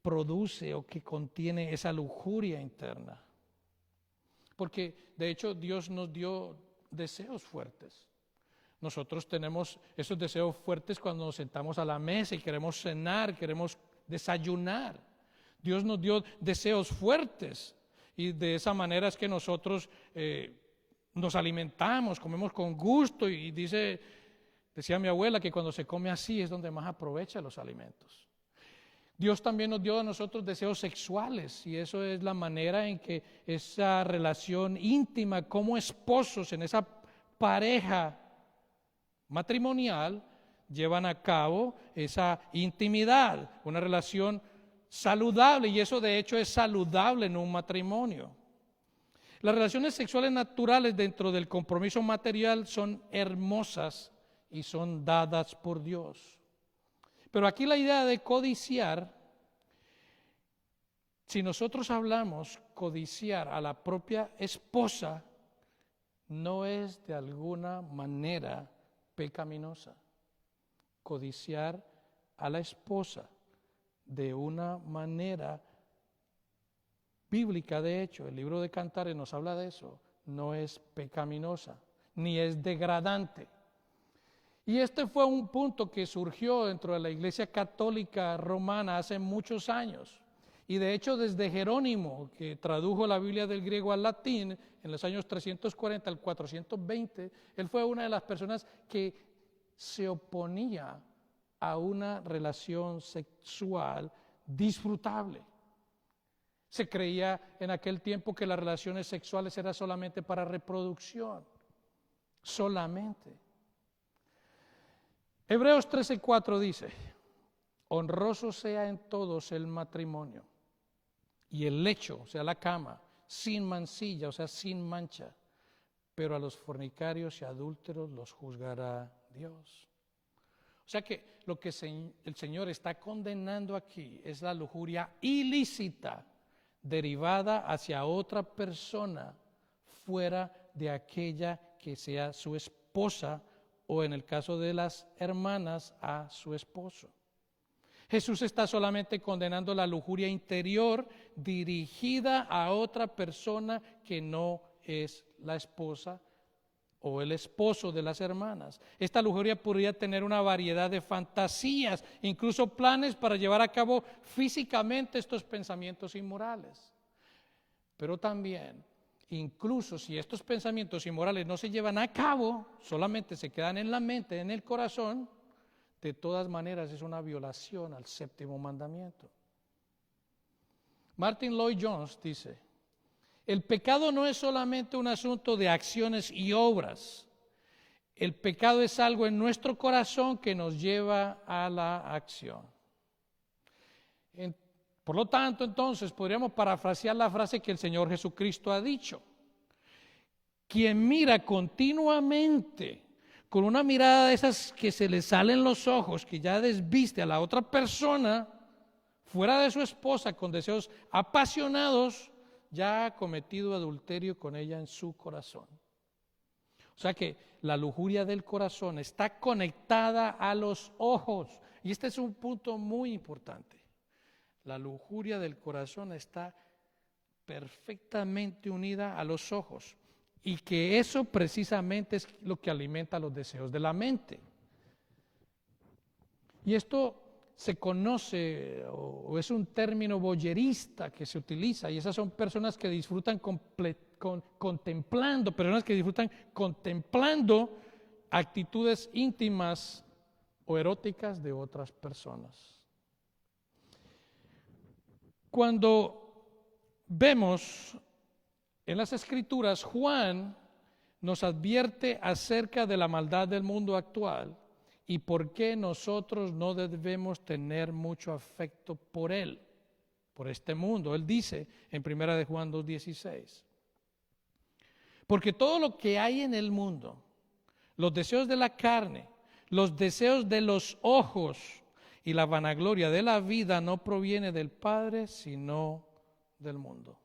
produce o que contiene esa lujuria interna. Porque de hecho Dios nos dio deseos fuertes. Nosotros tenemos esos deseos fuertes cuando nos sentamos a la mesa y queremos cenar, queremos desayunar. Dios nos dio deseos fuertes y de esa manera es que nosotros nos alimentamos, comemos con gusto y decía mi abuela que cuando se come así es donde más aprovecha los alimentos. Dios también nos dio a nosotros deseos sexuales y eso es la manera en que esa relación íntima como esposos en esa pareja matrimonial llevan a cabo esa intimidad, una relación saludable, y eso de hecho es saludable en un matrimonio. Las relaciones sexuales naturales dentro del compromiso material son hermosas y son dadas por Dios. Pero aquí la idea de codiciar, si nosotros hablamos codiciar a la propia esposa, no es de alguna manera pecaminosa. Codiciar a la esposa de una manera bíblica, de hecho, el libro de Cantares nos habla de eso, no es pecaminosa, ni es degradante. Y este fue un punto que surgió dentro de la Iglesia Católica Romana hace muchos años. Y de hecho desde Jerónimo, que tradujo la Biblia del griego al latín en los años 340 al 420, él fue una de las personas que se oponía a una relación sexual disfrutable. Se creía en aquel tiempo que las relaciones sexuales eran solamente para reproducción, solamente. Hebreos 13:4 dice: honroso sea en todos el matrimonio y el lecho, o sea la cama, sin mancilla, o sea sin mancha, pero a los fornicarios y adúlteros los juzgará Dios. O sea que lo que el Señor está condenando aquí es la lujuria ilícita derivada hacia otra persona fuera de aquella que sea su esposa, o en el caso de las hermanas, a su esposo. Jesús está solamente condenando la lujuria interior dirigida a otra persona que no es la esposa o el esposo de las hermanas. Esta lujuria podría tener una variedad de fantasías, incluso planes para llevar a cabo físicamente estos pensamientos inmorales. Pero también, incluso si estos pensamientos inmorales no se llevan a cabo, solamente se quedan en la mente, en el corazón, de todas maneras es una violación al séptimo mandamiento. Martin Lloyd-Jones dice: el pecado no es solamente un asunto de acciones y obras. El pecado es algo en nuestro corazón que nos lleva a la acción. Por lo tanto, entonces, podríamos parafrasear la frase que el Señor Jesucristo ha dicho: quien mira continuamente con una mirada de esas que se le salen los ojos, que ya desviste a la otra persona, fuera de su esposa, con deseos apasionados, ya ha cometido adulterio con ella en su corazón. O sea que la lujuria del corazón está conectada a los ojos. Y este es un punto muy importante. La lujuria del corazón está perfectamente unida a los ojos. Y que eso precisamente es lo que alimenta los deseos de la mente. Y esto se conoce, o es un término voyerista que se utiliza, y esas son personas que disfrutan contemplando actitudes íntimas o eróticas de otras personas. Cuando vemos en las Escrituras, Juan nos advierte acerca de la maldad del mundo actual y por qué nosotros no debemos tener mucho afecto por él, por este mundo. Él dice en 1 de Juan 2:16: porque todo lo que hay en el mundo, los deseos de la carne, los deseos de los ojos y la vanagloria de la vida no proviene del Padre, sino del mundo.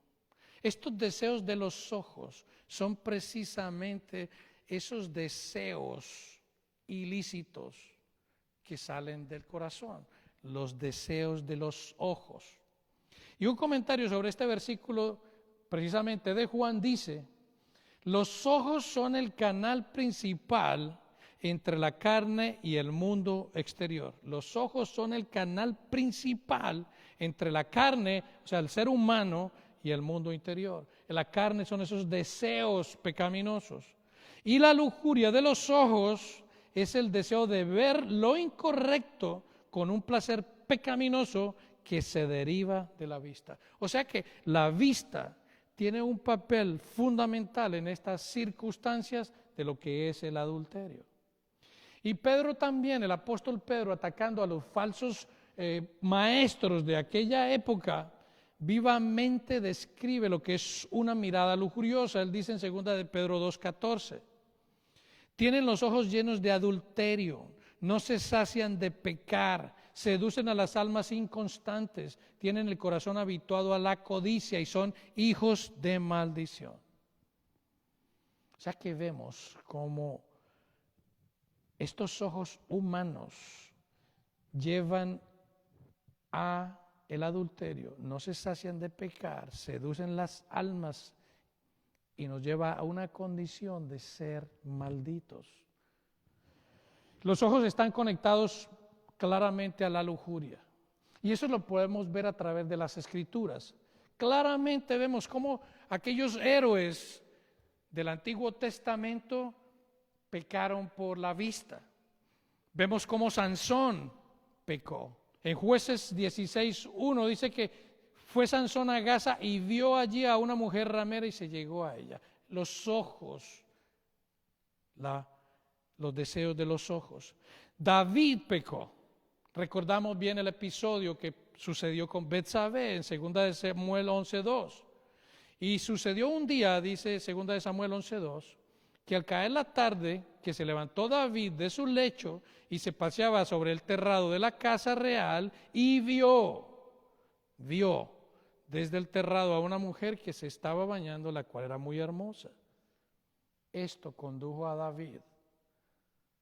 Estos deseos de los ojos son precisamente esos deseos ilícitos que salen del corazón, los deseos de los ojos. Y un comentario sobre este versículo precisamente de Juan dice: los ojos son el canal principal entre la carne y el mundo exterior. Los ojos son el canal principal entre la carne, o sea, el ser humano, y el mundo interior. La carne son esos deseos pecaminosos. Y la lujuria de los ojos es el deseo de ver lo incorrecto con un placer pecaminoso que se deriva de la vista. O sea que la vista tiene un papel fundamental en estas circunstancias de lo que es el adulterio. Y Pedro también, el apóstol Pedro, atacando a los falsos maestros de aquella época, vivamente describe lo que es una mirada lujuriosa. Él dice en 2 de Pedro 2:14, tienen los ojos llenos de adulterio, no se sacian de pecar, seducen a las almas inconstantes, tienen el corazón habituado a la codicia y son hijos de maldición. O sea que vemos cómo estos ojos humanos llevan a el adulterio, no se sacian de pecar, seducen las almas y nos lleva a una condición de ser malditos. Los ojos están conectados claramente a la lujuria y eso lo podemos ver a través de las Escrituras. Claramente vemos cómo aquellos héroes del Antiguo Testamento pecaron por la vista. Vemos cómo Sansón pecó. En Jueces 16:1 dice que fue Sansón a Gaza y vio allí a una mujer ramera y se llegó a ella. Los ojos, los deseos de los ojos. David pecó. Recordamos bien el episodio que sucedió con Betsabé en 2 de Samuel 11:2. Y sucedió un día, dice 2 de Samuel 11:2, que al caer la tarde, que se levantó David de su lecho y se paseaba sobre el terrado de la casa real y vio desde el terrado a una mujer que se estaba bañando, la cual era muy hermosa. Esto condujo a David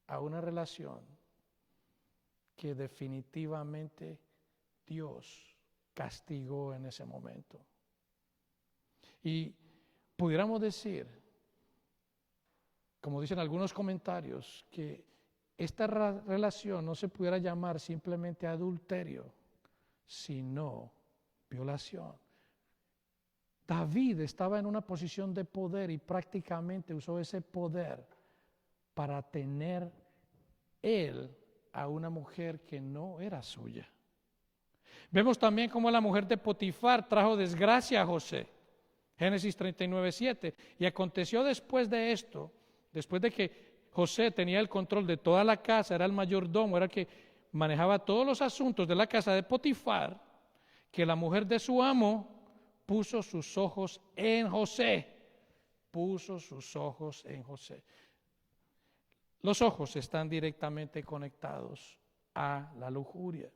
a una relación que definitivamente Dios castigó en ese momento. Y pudiéramos decir, como dicen algunos comentarios, que esta relación no se pudiera llamar simplemente adulterio, sino violación. David estaba en una posición de poder y prácticamente usó ese poder para tener él a una mujer que no era suya. Vemos también cómo la mujer de Potifar trajo desgracia a José. Génesis 39:7. Y aconteció después de esto, después de que José tenía el control de toda la casa, era el mayordomo, era el que manejaba todos los asuntos de la casa de Potifar, que la mujer de su amo puso sus ojos en José. Puso sus ojos en José. Los ojos están directamente conectados a la lujuria.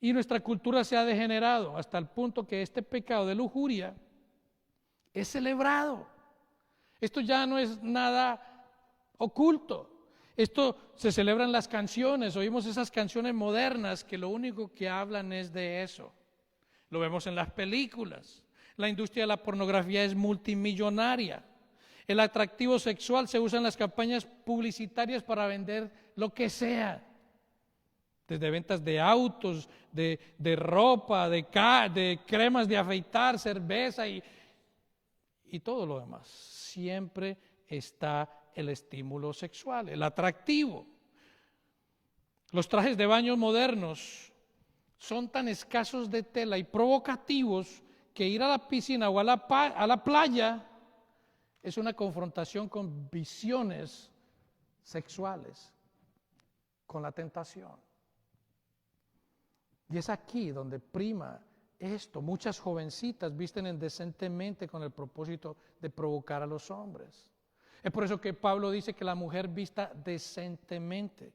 Y nuestra cultura se ha degenerado hasta el punto que este pecado de lujuria es celebrado. Esto ya no es nada oculto. Esto se celebra en las canciones. Oímos esas canciones modernas que lo único que hablan es de eso. Lo vemos en las películas. La industria de la pornografía es multimillonaria. El atractivo sexual se usa en las campañas publicitarias para vender lo que sea. Desde ventas de autos, de ropa, de cremas de afeitar, cerveza y todo lo demás. Siempre está el estímulo sexual, el atractivo. Los trajes de baño modernos son tan escasos de tela y provocativos que ir a la piscina o a la playa es una confrontación con visiones sexuales, con la tentación. Y es aquí donde prima esto. Muchas jovencitas visten indecentemente con el propósito de provocar a los hombres. Es por eso que Pablo dice que la mujer vista decentemente.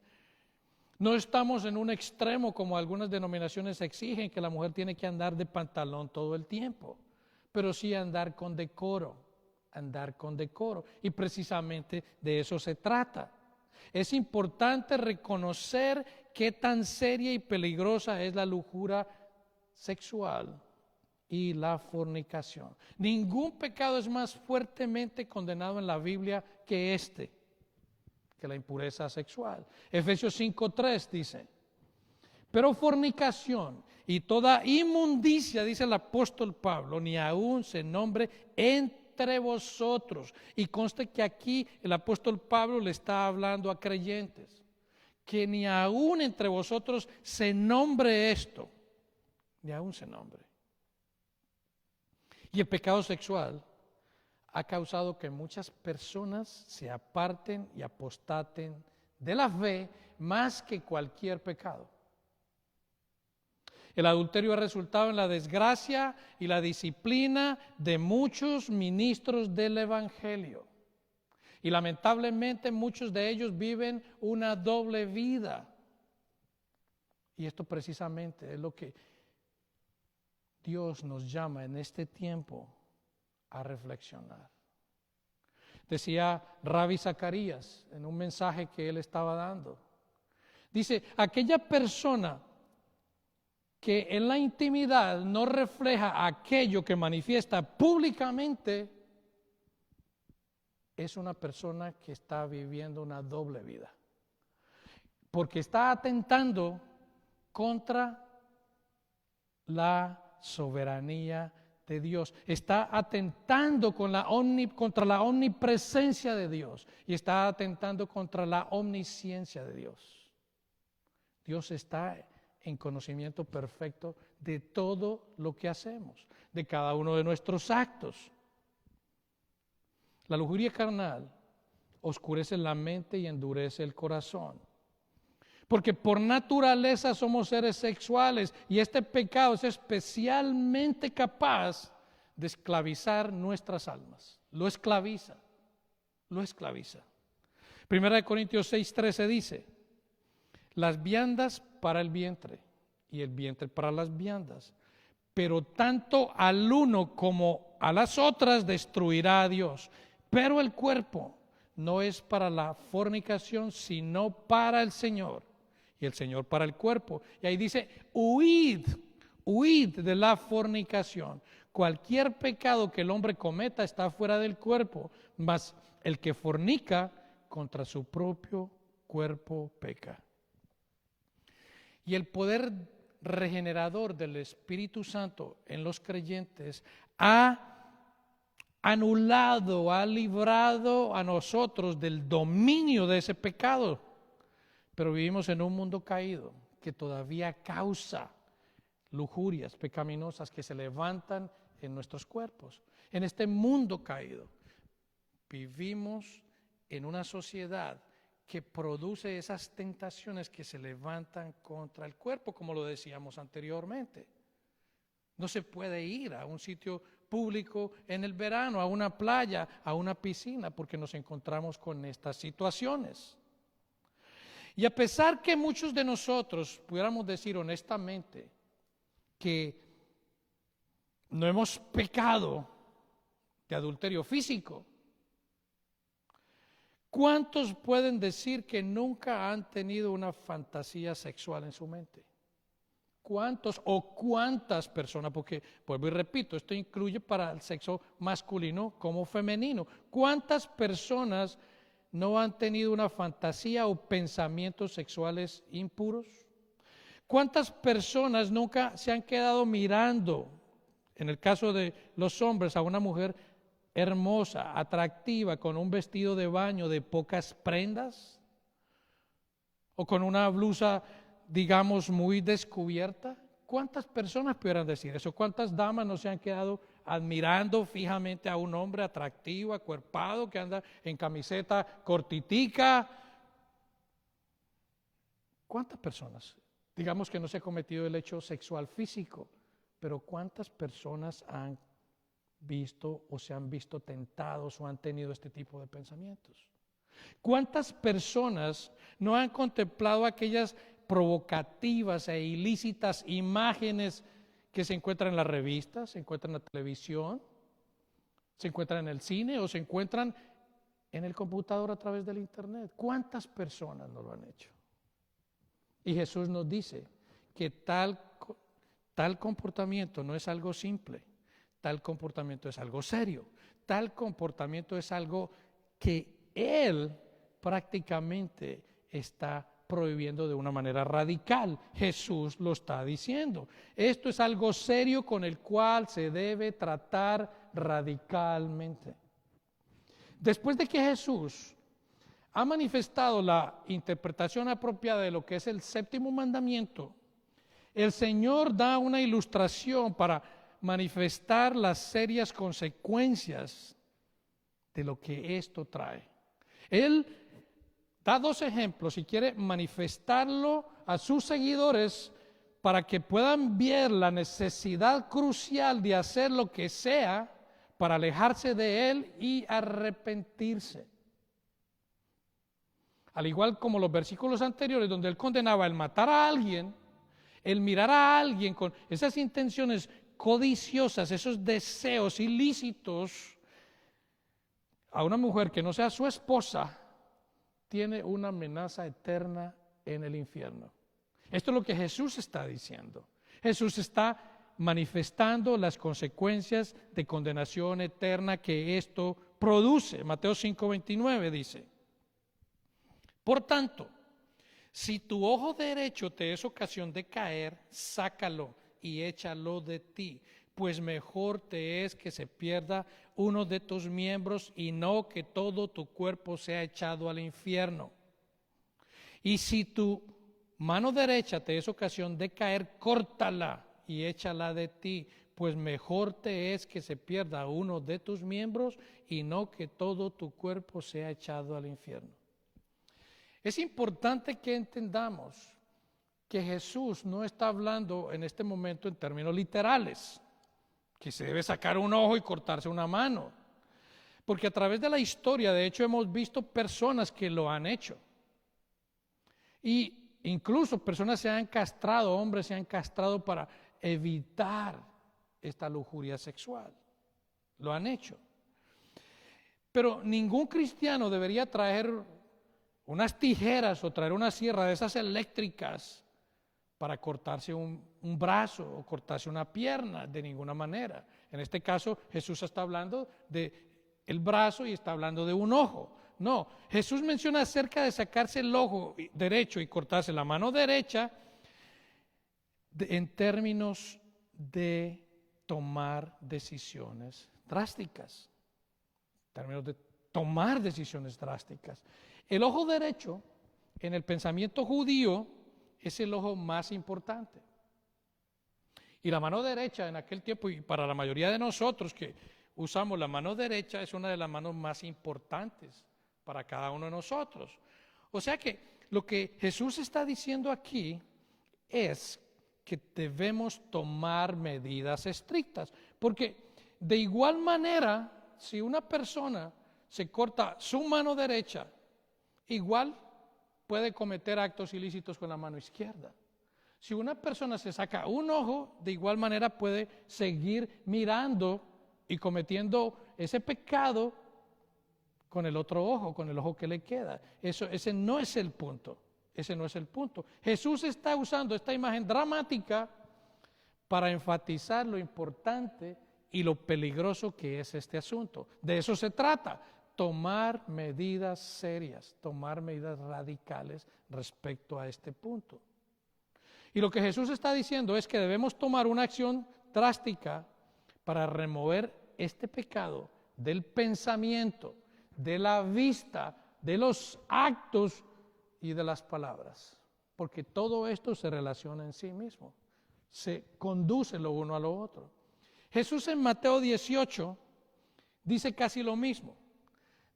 No estamos en un extremo como algunas denominaciones exigen, que la mujer tiene que andar de pantalón todo el tiempo, pero sí andar con decoro, y precisamente de eso se trata. Es importante reconocer qué tan seria y peligrosa es la lujuria sexual y la fornicación. Ningún pecado es más fuertemente condenado en la Biblia que la impureza sexual. Efesios 5:3 dice: Pero fornicación y toda inmundicia, dice el apóstol Pablo, ni aún se nombre entre vosotros. Y conste que aquí el apóstol Pablo le está hablando a creyentes, que ni aún entre vosotros se nombre esto, ni aún se nombre. Y el pecado sexual ha causado que muchas personas se aparten y apostaten de la fe más que cualquier pecado. El adulterio ha resultado en la desgracia y la disciplina de muchos ministros del Evangelio. Y lamentablemente muchos de ellos viven una doble vida. Y esto precisamente es lo que Dios nos llama en este tiempo a reflexionar. Decía Rabbi Zacarías en un mensaje que él estaba dando. Dice, aquella persona que en la intimidad no refleja aquello que manifiesta públicamente, es una persona que está viviendo una doble vida. Porque está atentando contra la soberanía de Dios, está atentando contra la omnipresencia de Dios y está atentando contra la omnisciencia de Dios. Dios está en conocimiento perfecto de todo lo que hacemos, de cada uno de nuestros actos. La lujuria carnal oscurece la mente y endurece el corazón. Porque por naturaleza somos seres sexuales y este pecado es especialmente capaz de esclavizar nuestras almas. Lo esclaviza. 1 Corintios 6:13 dice, las viandas para el vientre y el vientre para las viandas, pero tanto al uno como a las otras destruirá a Dios. Pero el cuerpo no es para la fornicación, sino para el Señor. Y el Señor para el cuerpo. Y ahí dice, huid de la fornicación. Cualquier pecado que el hombre cometa está fuera del cuerpo, mas el que fornica contra su propio cuerpo peca. Y el poder regenerador del Espíritu Santo en los creyentes ha anulado, ha librado a nosotros del dominio de ese pecado. Pero vivimos en un mundo caído que todavía causa lujurias pecaminosas que se levantan en nuestros cuerpos. En este mundo caído vivimos en una sociedad que produce esas tentaciones que se levantan contra el cuerpo, como lo decíamos anteriormente. No se puede ir a un sitio público en el verano, a una playa, a una piscina, porque nos encontramos con estas situaciones. Y a pesar que muchos de nosotros pudiéramos decir honestamente que no hemos pecado de adulterio físico, ¿cuántos pueden decir que nunca han tenido una fantasía sexual en su mente? ¿Cuántos o cuántas personas? Porque, vuelvo y repito, esto incluye para el sexo masculino como femenino. ¿Cuántas personas no han tenido una fantasía o pensamientos sexuales impuros? ¿Cuántas personas nunca se han quedado mirando, en el caso de los hombres, a una mujer hermosa, atractiva, con un vestido de baño de pocas prendas? ¿O con una blusa, digamos, muy descubierta? ¿Cuántas personas pudieran decir eso? ¿Cuántas damas no se han quedado admirando fijamente a un hombre atractivo, acuerpado, que anda en camiseta cortitica? ¿Cuántas personas? Digamos que no se ha cometido el hecho sexual físico, pero ¿cuántas personas han visto o se han visto tentados o han tenido este tipo de pensamientos? ¿Cuántas personas no han contemplado aquellas provocativas e ilícitas imágenes que se encuentran en las revistas, se encuentran en la televisión, se encuentran en el cine o se encuentran en el computador a través del internet? ¿Cuántas personas no lo han hecho? Y Jesús nos dice que tal comportamiento no es algo simple, tal comportamiento es algo serio, tal comportamiento es algo que Él prácticamente está prohibiendo de una manera radical. Jesús lo está diciendo. Esto es algo serio con el cual se debe tratar radicalmente. Después de que Jesús ha manifestado la interpretación apropiada de lo que es el séptimo mandamiento, el Señor da una ilustración para manifestar las serias consecuencias de lo que esto trae. Él da dos ejemplos y quiere manifestarlo a sus seguidores para que puedan ver la necesidad crucial de hacer lo que sea para alejarse de Él y arrepentirse. Al igual como los versículos anteriores donde Él condenaba el matar a alguien, el mirar a alguien con esas intenciones codiciosas, esos deseos ilícitos, a una mujer que no sea su esposa, tiene una amenaza eterna en el infierno. Esto es lo que Jesús está diciendo. Jesús está manifestando las consecuencias de condenación eterna que esto produce. Mateo 5:29 dice: por tanto, si tu ojo derecho te es ocasión de caer, sácalo y échalo de ti, pues mejor te es que se pierda uno de tus miembros y no que todo tu cuerpo sea echado al infierno. Y si tu mano derecha te es ocasión de caer, córtala y échala de ti, pues mejor te es que se pierda uno de tus miembros y no que todo tu cuerpo sea echado al infierno. Es importante que entendamos que Jesús no está hablando en este momento en términos literales, que se debe sacar un ojo y cortarse una mano, porque a través de la historia, de hecho, hemos visto personas que lo han hecho, y incluso personas se han castrado, hombres se han castrado para evitar esta lujuria sexual, lo han hecho. Pero ningún cristiano debería traer unas tijeras o traer una sierra de esas eléctricas para cortarse un brazo o cortarse una pierna, de ninguna manera. En este caso, Jesús está hablando de el brazo y está hablando de un ojo. No, Jesús menciona acerca de sacarse el ojo derecho y cortarse la mano derecha en términos de tomar decisiones drásticas. En términos de tomar decisiones drásticas. El ojo derecho, en el pensamiento judío, es el ojo más importante. Y la mano derecha en aquel tiempo, y para la mayoría de nosotros que usamos la mano derecha, es una de las manos más importantes para cada uno de nosotros. O sea que lo que Jesús está diciendo aquí es que debemos tomar medidas estrictas, porque de igual manera, si una persona se corta su mano derecha, igual puede cometer actos ilícitos con la mano izquierda. Si una persona se saca un ojo, de igual manera puede seguir mirando y cometiendo ese pecado con el otro ojo, con el ojo que le queda. Ese no es el punto. Ese no es el punto. Jesús está usando esta imagen dramática para enfatizar lo importante y lo peligroso que es este asunto. De eso se trata. Tomar medidas serias, tomar medidas radicales respecto a este punto. Y lo que Jesús está diciendo es que debemos tomar una acción drástica para remover este pecado del pensamiento, de la vista, de los actos y de las palabras. Porque todo esto se relaciona en sí mismo, se conduce lo uno a lo otro. Jesús en Mateo 18 dice casi lo mismo.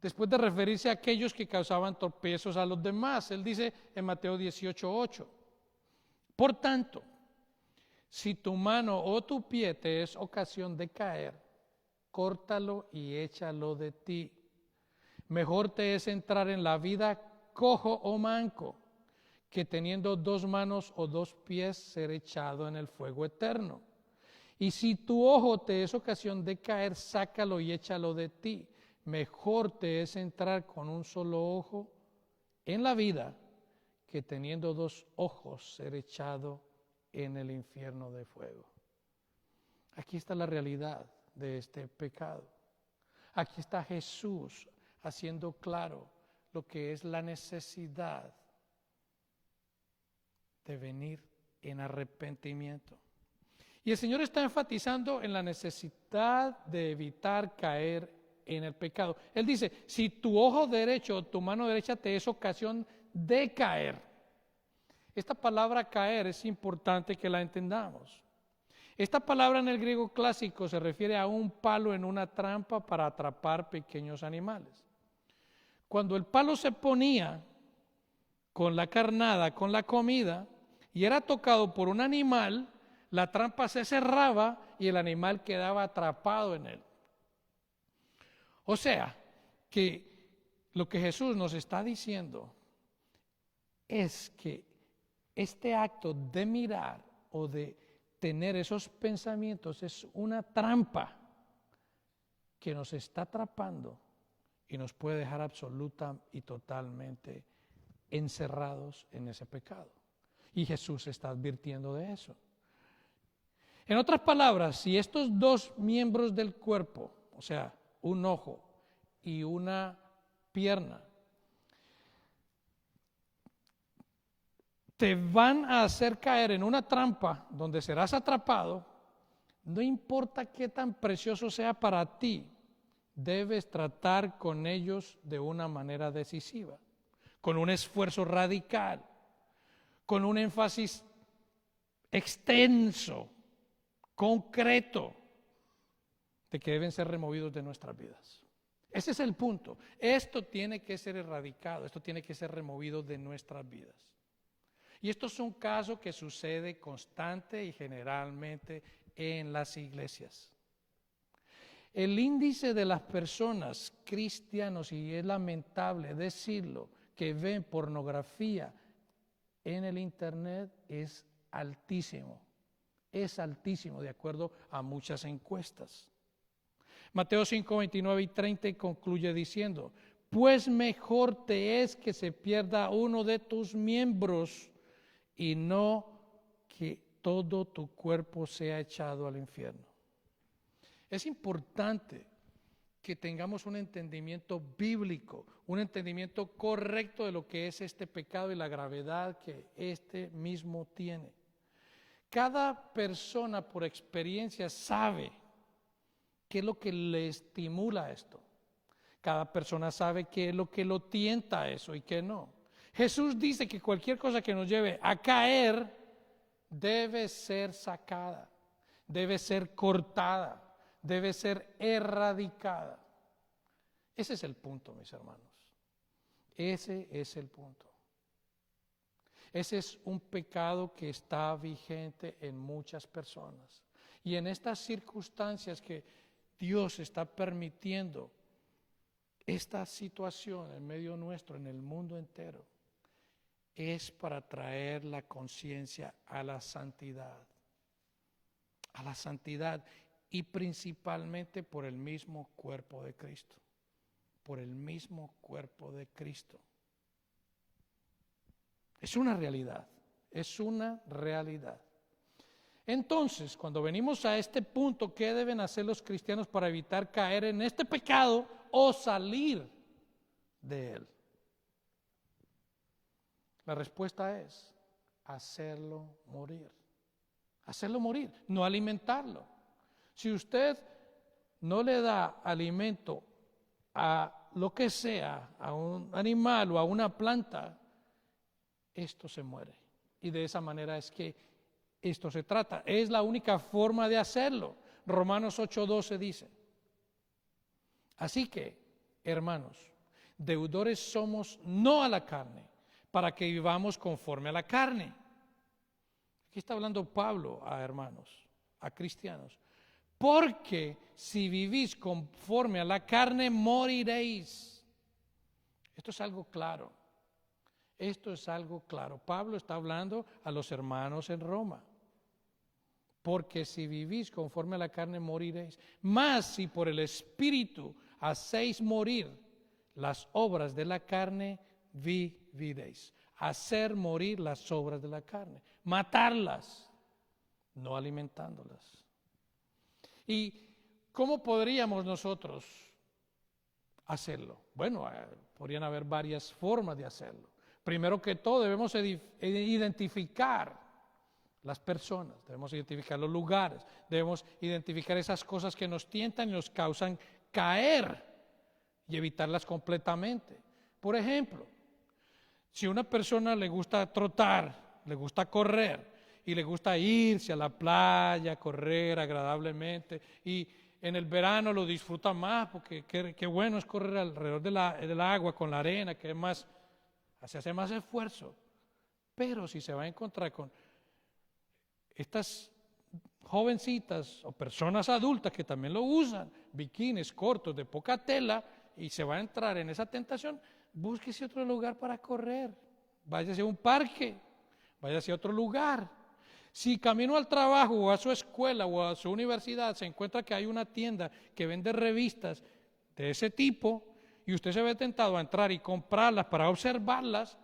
Después de referirse a aquellos que causaban tropiezos a los demás, Él dice en Mateo 18:8, por tanto, si tu mano o tu pie te es ocasión de caer, córtalo y échalo de ti. Mejor te es entrar en la vida cojo o manco, que teniendo dos manos o dos pies ser echado en el fuego eterno. Y si tu ojo te es ocasión de caer, sácalo y échalo de ti. Mejor te es entrar con un solo ojo en la vida que teniendo dos ojos ser echado en el infierno de fuego. Aquí está la realidad de este pecado. Aquí está Jesús haciendo claro lo que es la necesidad de venir en arrepentimiento. Y el Señor está enfatizando en la necesidad de evitar caer en el pecado. Él dice, si tu ojo derecho o tu mano derecha te es ocasión de caer. Esta palabra caer es importante que la entendamos. Esta palabra en el griego clásico se refiere a un palo en una trampa para atrapar pequeños animales. Cuando el palo se ponía con la carnada, con la comida, y era tocado por un animal, la trampa se cerraba y el animal quedaba atrapado en él. O sea, que lo que Jesús nos está diciendo es que este acto de mirar o de tener esos pensamientos es una trampa que nos está atrapando y nos puede dejar absoluta y totalmente encerrados en ese pecado. Y Jesús está advirtiendo de eso. En otras palabras, si estos dos miembros del cuerpo, o sea, un ojo y una pierna, te van a hacer caer en una trampa donde serás atrapado, no importa qué tan precioso sea para ti, debes tratar con ellos de una manera decisiva, con un esfuerzo radical, con un énfasis extenso, concreto, de que deben ser removidos de nuestras vidas. Ese es el punto. Esto tiene que ser erradicado, esto tiene que ser removido de nuestras vidas. Y esto es un caso que sucede constante y generalmente en las iglesias. El índice de las personas cristianos, y es lamentable decirlo, que ven pornografía en el internet es altísimo de acuerdo a muchas encuestas. Mateo 5, 29 y 30 concluye diciendo, pues mejor te es que se pierda uno de tus miembros y no que todo tu cuerpo sea echado al infierno. Es importante que tengamos un entendimiento bíblico, un entendimiento correcto de lo que es este pecado y la gravedad que este mismo tiene. Cada persona por experiencia sabe qué es lo que le estimula esto. Cada persona sabe qué es lo que lo tienta a eso y qué no. Jesús dice que cualquier cosa que nos lleve a caer debe ser sacada, debe ser cortada, debe ser erradicada. Ese es el punto, mis hermanos. Ese es el punto. Ese es un pecado que está vigente en muchas personas. Y en estas circunstancias que Dios está permitiendo esta situación en medio nuestro, en el mundo entero, es para traer la conciencia a la santidad. A la santidad y principalmente por el mismo cuerpo de Cristo. Por el mismo cuerpo de Cristo. Es una realidad, es una realidad. Entonces, cuando venimos a este punto, ¿qué deben hacer los cristianos para evitar caer en este pecado o salir de él? La respuesta es hacerlo morir. Hacerlo morir, no alimentarlo. Si usted no le da alimento a lo que sea, a un animal o a una planta, esto se muere. Y de esa manera es que esto se trata. Es la única forma de hacerlo. Romanos 8:12 dice, así que, hermanos, deudores somos no a la carne, para que vivamos conforme a la carne. Aquí está hablando Pablo a hermanos, a cristianos. Porque si vivís conforme a la carne, moriréis. Esto es algo claro. Esto es algo claro. Pablo está hablando a los hermanos en Roma. Porque si vivís conforme a la carne, moriréis. Mas si por el Espíritu hacéis morir las obras de la carne, viviréis. Hacer morir las obras de la carne. Matarlas, no alimentándolas. ¿Y cómo podríamos nosotros hacerlo? Bueno, podrían haber varias formas de hacerlo. Primero que todo debemos identificar las personas, debemos identificar los lugares, debemos identificar esas cosas que nos tientan y nos causan caer y evitarlas completamente. Por ejemplo, si a una persona le gusta trotar, le gusta correr y le gusta irse a la playa, correr agradablemente y en el verano lo disfruta más porque qué bueno es correr alrededor del agua con la arena, que es más, se hace más esfuerzo. Pero si se va a encontrar con estas jovencitas o personas adultas que también lo usan, bikinis cortos de poca tela, y se va a entrar en esa tentación, búsquese otro lugar para correr, váyase a un parque, váyase a otro lugar. Si camino al trabajo o a su escuela o a su universidad se encuentra que hay una tienda que vende revistas de ese tipo y usted se ve tentado a entrar y comprarlas para observarlas,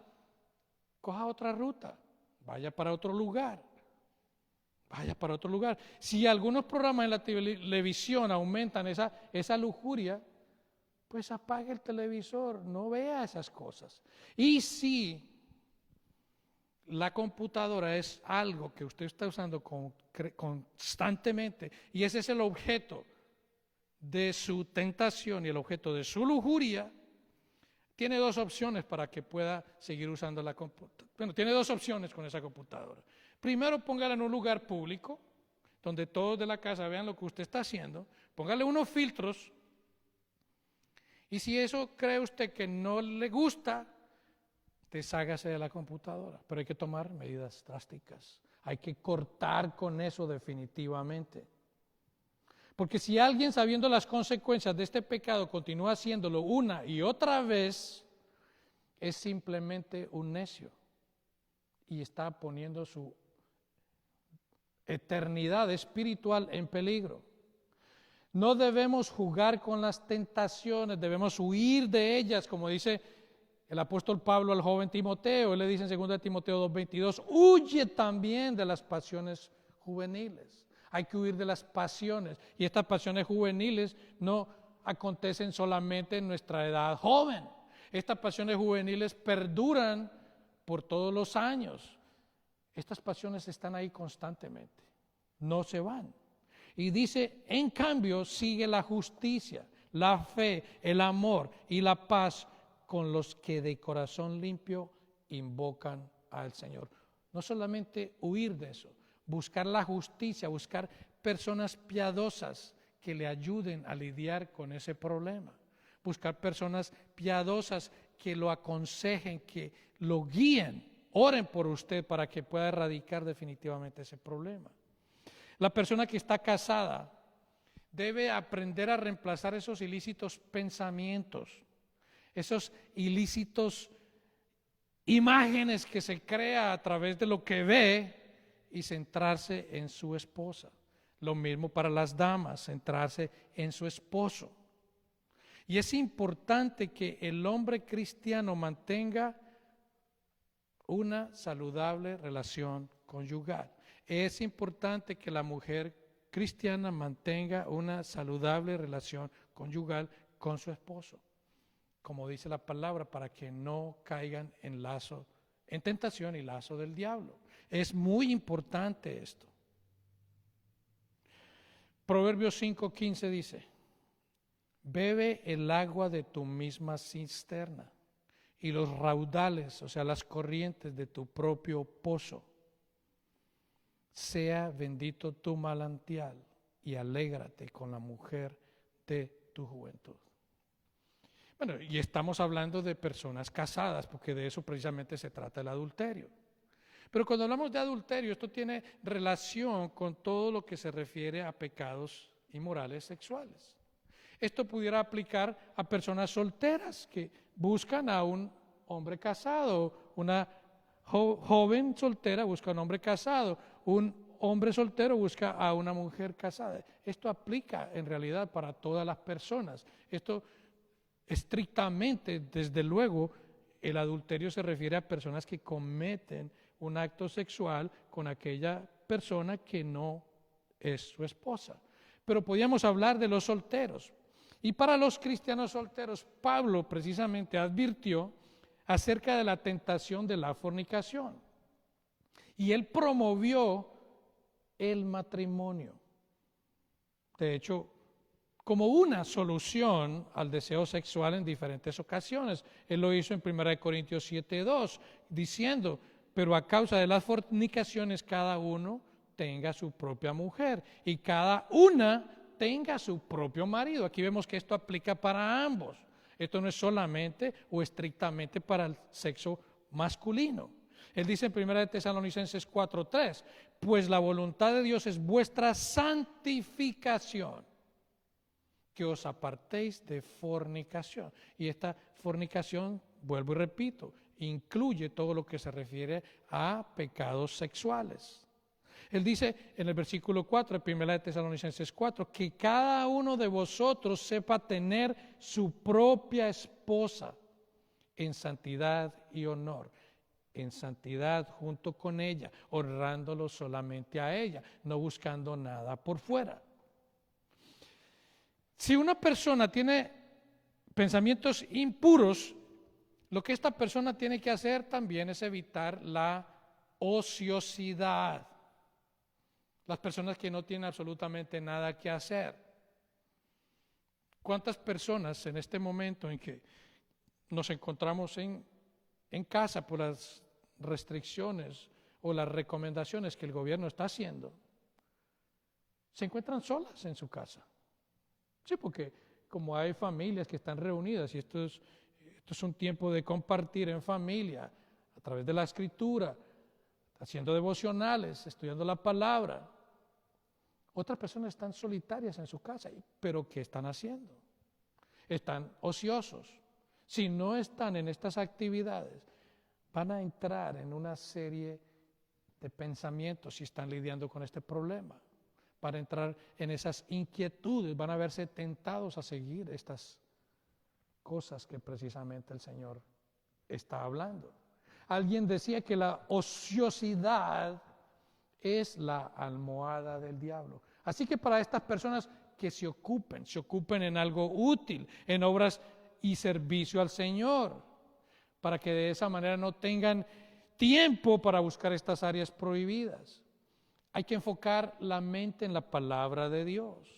coja otra ruta, vaya para otro lugar. Vaya para otro lugar. Si algunos programas en la televisión aumentan esa lujuria, pues apague el televisor, no vea esas cosas. Y si la computadora es algo que usted está usando constantemente y ese es el objeto de su tentación y el objeto de su lujuria, tiene dos opciones para que pueda seguir usando la computadora. Bueno, tiene dos opciones con esa computadora. Primero, póngala en un lugar público, donde todos de la casa vean lo que usted está haciendo. Póngale unos filtros. Y si eso cree usted que no le gusta, deshágase de la computadora. Pero hay que tomar medidas drásticas. Hay que cortar con eso definitivamente. Porque si alguien, sabiendo las consecuencias de este pecado, continúa haciéndolo una y otra vez, es simplemente un necio. Y está poniendo su eternidad espiritual en peligro. No debemos jugar con las tentaciones, debemos huir de ellas, como dice el apóstol Pablo al joven Timoteo. Él le dice en 2 Timoteo 2:22, huye también de las pasiones juveniles. Hay que huir de las pasiones, y estas pasiones juveniles no acontecen solamente en nuestra edad joven. Estas pasiones juveniles perduran por todos los años. Estas pasiones están ahí constantemente, no se van. Y dice, en cambio, sigue la justicia, la fe, el amor y la paz con los que de corazón limpio invocan al Señor. No solamente huir de eso, buscar la justicia, buscar personas piadosas que le ayuden a lidiar con ese problema. Buscar personas piadosas que lo aconsejen, que lo guíen. Oren por usted para que pueda erradicar definitivamente ese problema. La persona que está casada debe aprender a reemplazar esos ilícitos pensamientos, esos ilícitos imágenes que se crea a través de lo que ve y centrarse en su esposa. Lo mismo para las damas, centrarse en su esposo. Y es importante que el hombre cristiano mantenga una saludable relación conyugal. Es importante que la mujer cristiana mantenga una saludable relación conyugal con su esposo, como dice la palabra, para que no caigan en tentación y lazo del diablo. Es muy importante esto. Proverbios 5:15 dice, bebe el agua de tu misma cisterna y los raudales, o sea, las corrientes de tu propio pozo. Sea bendito tu manantial y alégrate con la mujer de tu juventud. Bueno, y estamos hablando de personas casadas, porque de eso precisamente se trata el adulterio. Pero cuando hablamos de adulterio, esto tiene relación con todo lo que se refiere a pecados inmorales sexuales. Esto pudiera aplicar a personas solteras que buscan a un hombre casado, una joven soltera busca a un hombre casado, un hombre soltero busca a una mujer casada. Esto aplica en realidad para todas las personas. Esto estrictamente, desde luego, el adulterio se refiere a personas que cometen un acto sexual con aquella persona que no es su esposa. Pero podíamos hablar de los solteros. Y para los cristianos solteros, Pablo precisamente advirtió acerca de la tentación de la fornicación. Y él promovió el matrimonio. De hecho, como una solución al deseo sexual en diferentes ocasiones. Él lo hizo en 1 Corintios 7:2, diciendo, pero a causa de las fornicaciones cada uno tenga su propia mujer y cada una tenga su propio marido. Aquí vemos que esto aplica para ambos. Esto no es solamente o estrictamente para el sexo masculino. Él dice en 1 Tesalonicenses 4:3, pues la voluntad de Dios es vuestra santificación, que os apartéis de fornicación. Y esta fornicación, vuelvo y repito, incluye todo lo que se refiere a pecados sexuales. Él dice en el versículo 4 de 1 Tesalonicenses 4, que cada uno de vosotros sepa tener su propia esposa en santidad y honor. En santidad junto con ella, honrándolo solamente a ella, no buscando nada por fuera. Si una persona tiene pensamientos impuros, lo que esta persona tiene que hacer también es evitar la ociosidad. Las personas que no tienen absolutamente nada que hacer. ¿Cuántas personas en este momento en que nos encontramos en casa por las restricciones o las recomendaciones que el gobierno está haciendo, se encuentran solas en su casa? Sí, porque como hay familias que están reunidas y esto es un tiempo de compartir en familia a través de la escritura, haciendo devocionales, estudiando la palabra. Otras personas están solitarias en su casa, pero ¿qué están haciendo? Están ociosos. Si no están en estas actividades, van a entrar en una serie de pensamientos si están lidiando con este problema. Van a entrar en esas inquietudes, van a verse tentados a seguir estas cosas que precisamente el Señor está hablando. Alguien decía que la ociosidad es la almohada del diablo. Así que para estas personas que se ocupen en algo útil, en obras y servicio al Señor, para que de esa manera no tengan tiempo para buscar estas áreas prohibidas. Hay que enfocar la mente en la palabra de Dios,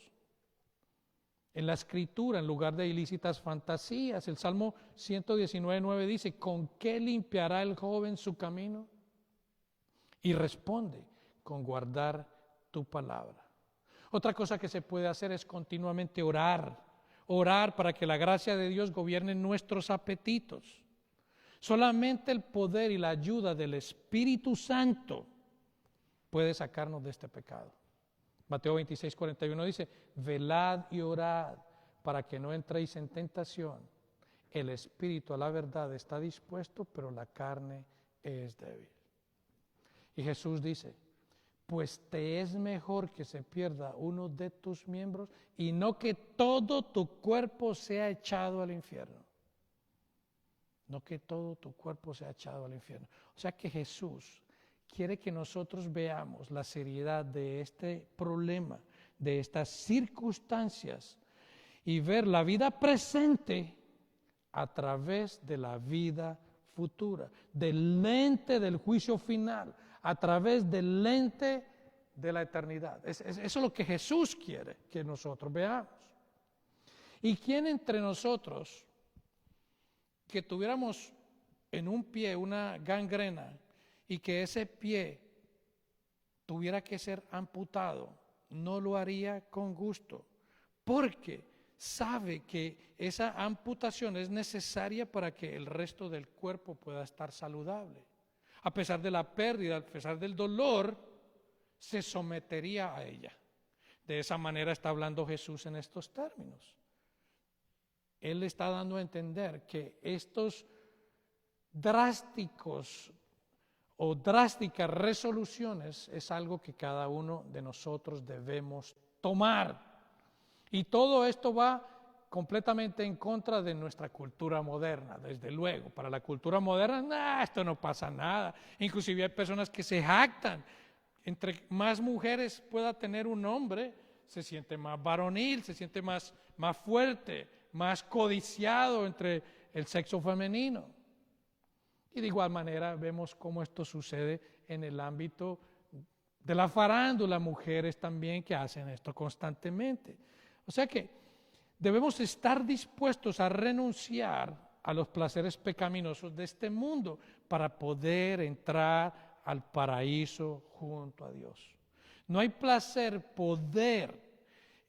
en la escritura, en lugar de ilícitas fantasías. El Salmo 119:9 dice, ¿con qué limpiará el joven su camino? Y responde, con guardar tu palabra. Otra cosa que se puede hacer es continuamente orar para que la gracia de Dios gobierne nuestros apetitos. Solamente el poder y la ayuda del Espíritu Santo puede sacarnos de este pecado. Mateo 26:41 dice, velad y orad para que no entréis en tentación. El espíritu a la verdad está dispuesto, pero la carne es débil. Y Jesús dice, pues te es mejor que se pierda uno de tus miembros y no que todo tu cuerpo sea echado al infierno. No que todo tu cuerpo sea echado al infierno. O sea que Jesús quiere que nosotros veamos la seriedad de este problema, de estas circunstancias y ver la vida presente a través de la vida futura, del lente del juicio final, a través del lente de la eternidad. Eso es lo que Jesús quiere que nosotros veamos. ¿Y quién entre nosotros que tuviéramos en un pie una gangrena y que ese pie tuviera que ser amputado, no lo haría con gusto? Porque sabe que esa amputación es necesaria para que el resto del cuerpo pueda estar saludable. A pesar de la pérdida, a pesar del dolor, se sometería a ella. De esa manera está hablando Jesús en estos términos. Él está dando a entender que estos drásticas resoluciones es algo que cada uno de nosotros debemos tomar. Y todo esto va completamente en contra de nuestra cultura moderna, desde luego. Para la cultura moderna, esto no pasa nada. Inclusive hay personas que se jactan. Entre más mujeres pueda tener un hombre, se siente más varonil, se siente más fuerte, más codiciado entre el sexo femenino. Y de igual manera vemos cómo esto sucede en el ámbito de la farándula, mujeres también que hacen esto constantemente. O sea que debemos estar dispuestos a renunciar a los placeres pecaminosos de este mundo para poder entrar al paraíso junto a Dios. No hay placer, poder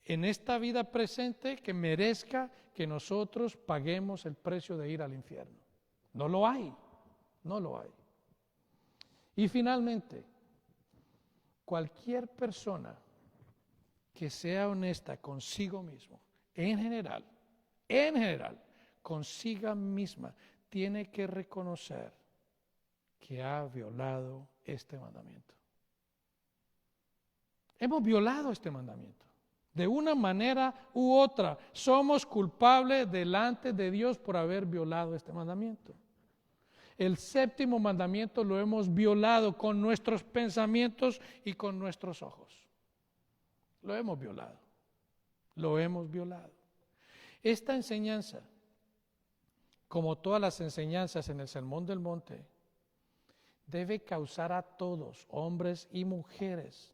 en esta vida presente que merezca que nosotros paguemos el precio de ir al infierno. No lo hay, no lo hay. Y finalmente, cualquier persona que sea honesta consigo mismo, en general, consiga misma, tiene que reconocer que ha violado este mandamiento. Hemos violado este mandamiento. De una manera u otra, somos culpables delante de Dios por haber violado este mandamiento. El séptimo mandamiento lo hemos violado con nuestros pensamientos y con nuestros ojos. Lo hemos violado. Lo hemos violado. Esta enseñanza, como todas las enseñanzas en el Sermón del Monte, debe causar a todos, hombres y mujeres,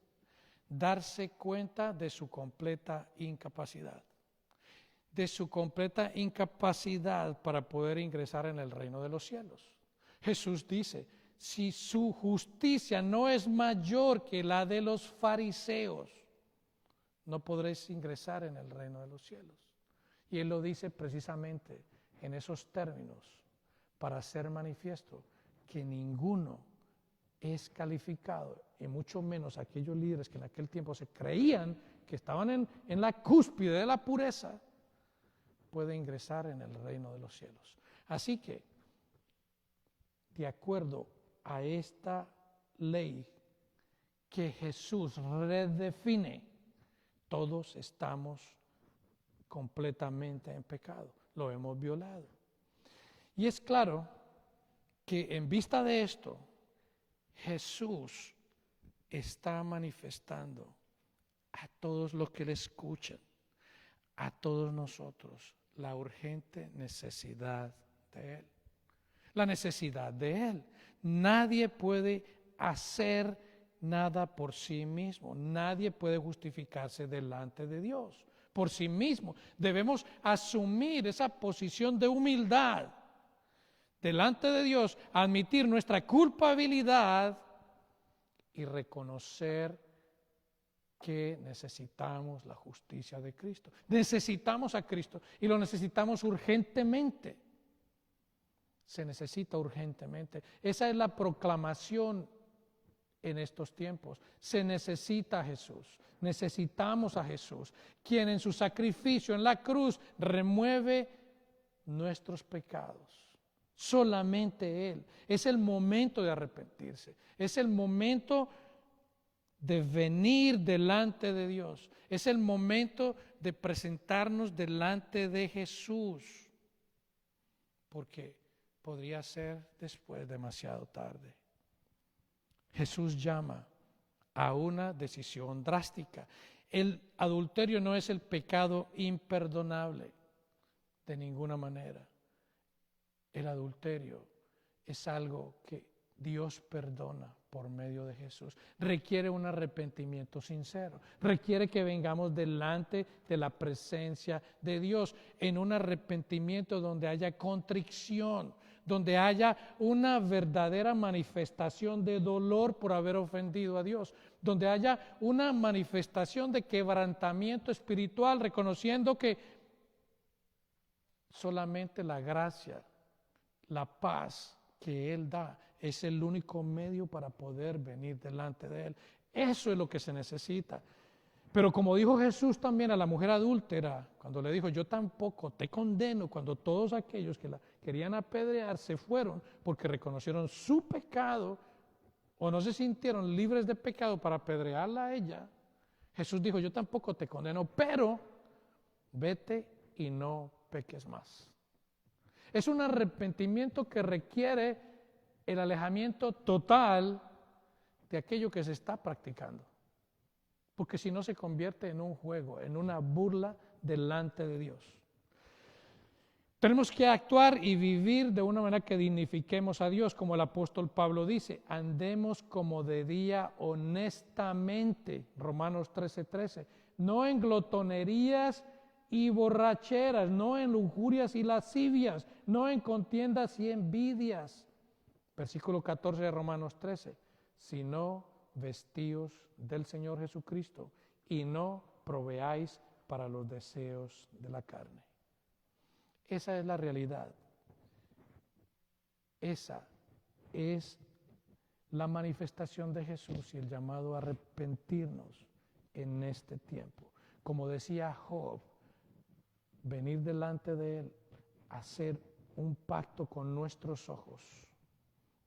darse cuenta de su completa incapacidad. De su completa incapacidad para poder ingresar en el reino de los cielos. Jesús dice, si su justicia no es mayor que la de los fariseos, no podréis ingresar en el reino de los cielos. Y Él lo dice precisamente en esos términos para hacer manifiesto que ninguno es calificado, y mucho menos aquellos líderes que en aquel tiempo se creían que estaban en la cúspide de la pureza, puede ingresar en el reino de los cielos. Así que, de acuerdo a esta ley que Jesús redefine, todos estamos completamente en pecado, lo hemos violado. Y es claro que en vista de esto, Jesús está manifestando a todos los que le escuchan, a todos nosotros, la urgente necesidad de Él. La necesidad de Él. Nadie puede hacer nada por sí mismo. Nadie puede justificarse delante de Dios por sí mismo. Debemos asumir esa posición de humildad delante de Dios, admitir nuestra culpabilidad y reconocer que necesitamos la justicia de Cristo. Necesitamos a Cristo y lo necesitamos urgentemente. Se necesita urgentemente. Esa es la proclamación en estos tiempos. Se necesita a Jesús. Necesitamos a Jesús, quien en su sacrificio en la cruz remueve nuestros pecados. Solamente Él. Es el momento de arrepentirse. Es el momento de venir delante de Dios. Es el momento de presentarnos delante de Jesús. Porque podría ser después demasiado tarde. Jesús llama a una decisión drástica. El adulterio no es el pecado imperdonable de ninguna manera. El adulterio es algo que Dios perdona por medio de Jesús. Requiere un arrepentimiento sincero. Requiere que vengamos delante de la presencia de Dios en un arrepentimiento donde haya contrición, donde haya una verdadera manifestación de dolor por haber ofendido a Dios, donde haya una manifestación de quebrantamiento espiritual, reconociendo que solamente la gracia, la paz que Él da es el único medio para poder venir delante de Él. Eso es lo que se necesita. Pero como dijo Jesús también a la mujer adúltera, cuando le dijo, yo tampoco te condeno, cuando todos aquellos que la querían apedrear se fueron porque reconocieron su pecado o no se sintieron libres de pecado para apedrearla a ella, Jesús dijo, yo tampoco te condeno, pero vete y no peques más. Es un arrepentimiento que requiere el alejamiento total de aquello que se está practicando. Porque si no se convierte en un juego, en una burla delante de Dios. Tenemos que actuar y vivir de una manera que dignifiquemos a Dios, como el apóstol Pablo dice, andemos como de día honestamente, Romanos 13:13, no en glotonerías y borracheras, no en lujurias y lascivias, no en contiendas y envidias. Versículo 14 de Romanos 13, sino vestíos del Señor Jesucristo y no proveáis para los deseos de la carne. Esa es la realidad. Esa es la manifestación de Jesús y el llamado a arrepentirnos en este tiempo. Como decía Job, venir delante de Él, hacer un pacto con nuestros ojos.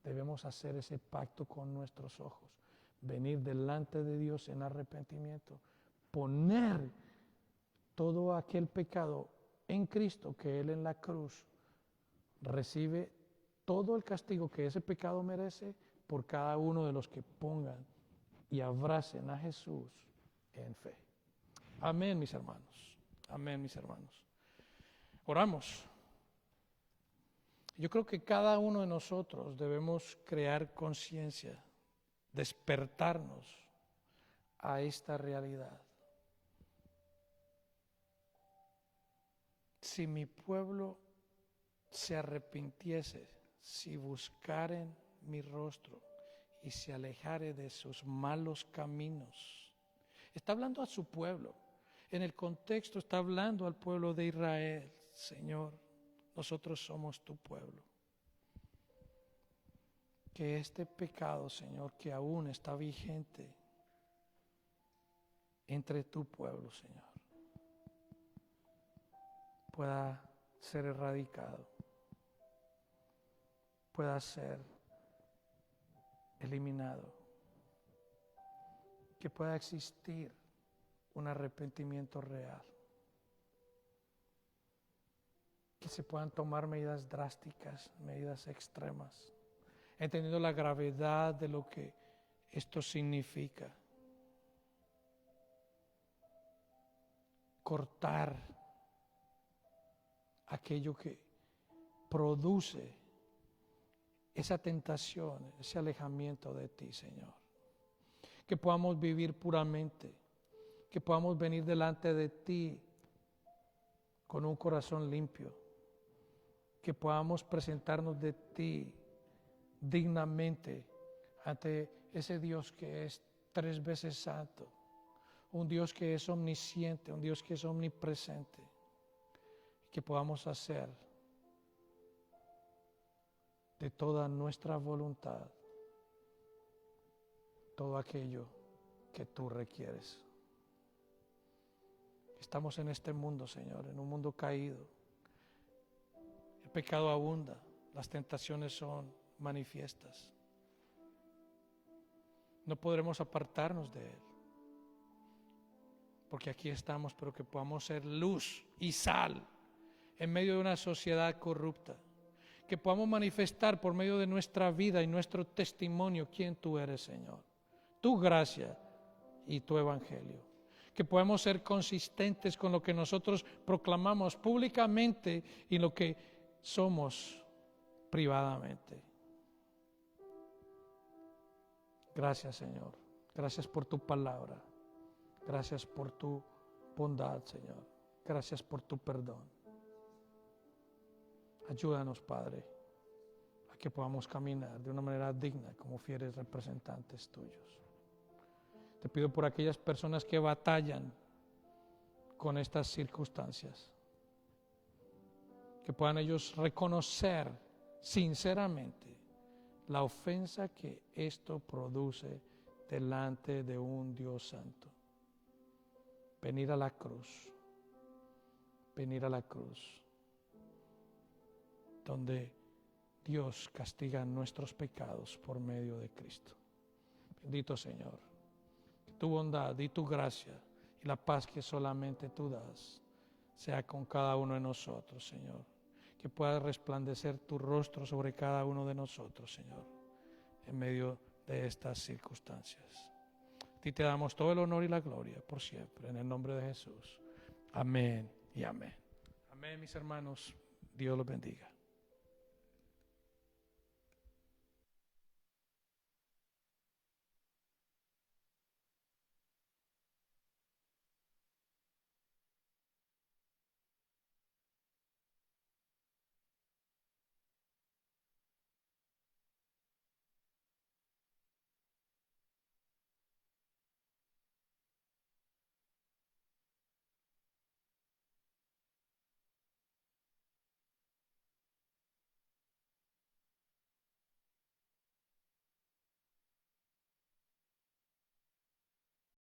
Debemos hacer ese pacto con nuestros ojos. Venir delante de Dios en arrepentimiento. Poner todo aquel pecado en Cristo, que Él en la cruz recibe todo el castigo que ese pecado merece por cada uno de los que pongan y abracen a Jesús en fe. Amén, mis hermanos. Amén, mis hermanos. Oramos. Yo creo que cada uno de nosotros debemos crear conciencia, despertarnos a esta realidad. Si mi pueblo se arrepintiese, si buscaren mi rostro y se alejare de sus malos caminos. Está hablando a su pueblo. En el contexto está hablando al pueblo de Israel. Señor, nosotros somos tu pueblo. Que este pecado, Señor, que aún está vigente entre tu pueblo, Señor, pueda ser erradicado, pueda ser eliminado, que pueda existir un arrepentimiento real, que se puedan tomar medidas drásticas, medidas extremas, entendiendo la gravedad de lo que esto significa. Cortar aquello que produce esa tentación, ese alejamiento de ti, Señor. Que podamos vivir puramente, que podamos venir delante de ti con un corazón limpio, que podamos presentarnos de ti dignamente ante ese Dios que es 3 veces santo, un Dios que es omnisciente, un Dios que es omnipresente, que podamos hacer de toda nuestra voluntad todo aquello que tú requieres. Estamos en este mundo, Señor, en un mundo caído. El pecado abunda, las tentaciones son manifiestas. No podremos apartarnos de él, porque aquí estamos, pero que podamos ser luz y sal en medio de una sociedad corrupta, que podamos manifestar por medio de nuestra vida y nuestro testimonio quién tú eres, Señor, tu gracia y tu evangelio, que podamos ser consistentes con lo que nosotros proclamamos públicamente y lo que somos privadamente. Gracias, Señor, gracias por tu palabra, gracias por tu bondad, Señor, gracias por tu perdón. Ayúdanos, Padre, a que podamos caminar de una manera digna como fieles representantes tuyos. Te pido por aquellas personas que batallan con estas circunstancias, que puedan ellos reconocer sinceramente la ofensa que esto produce delante de un Dios santo. Venir a la cruz, donde Dios castiga nuestros pecados por medio de Cristo. Bendito Señor, que tu bondad y tu gracia y la paz que solamente tú das sea con cada uno de nosotros, Señor. Que pueda resplandecer tu rostro sobre cada uno de nosotros, Señor, en medio de estas circunstancias. A ti te damos todo el honor y la gloria por siempre, en el nombre de Jesús. Amén y amén. Amén, mis hermanos. Dios los bendiga.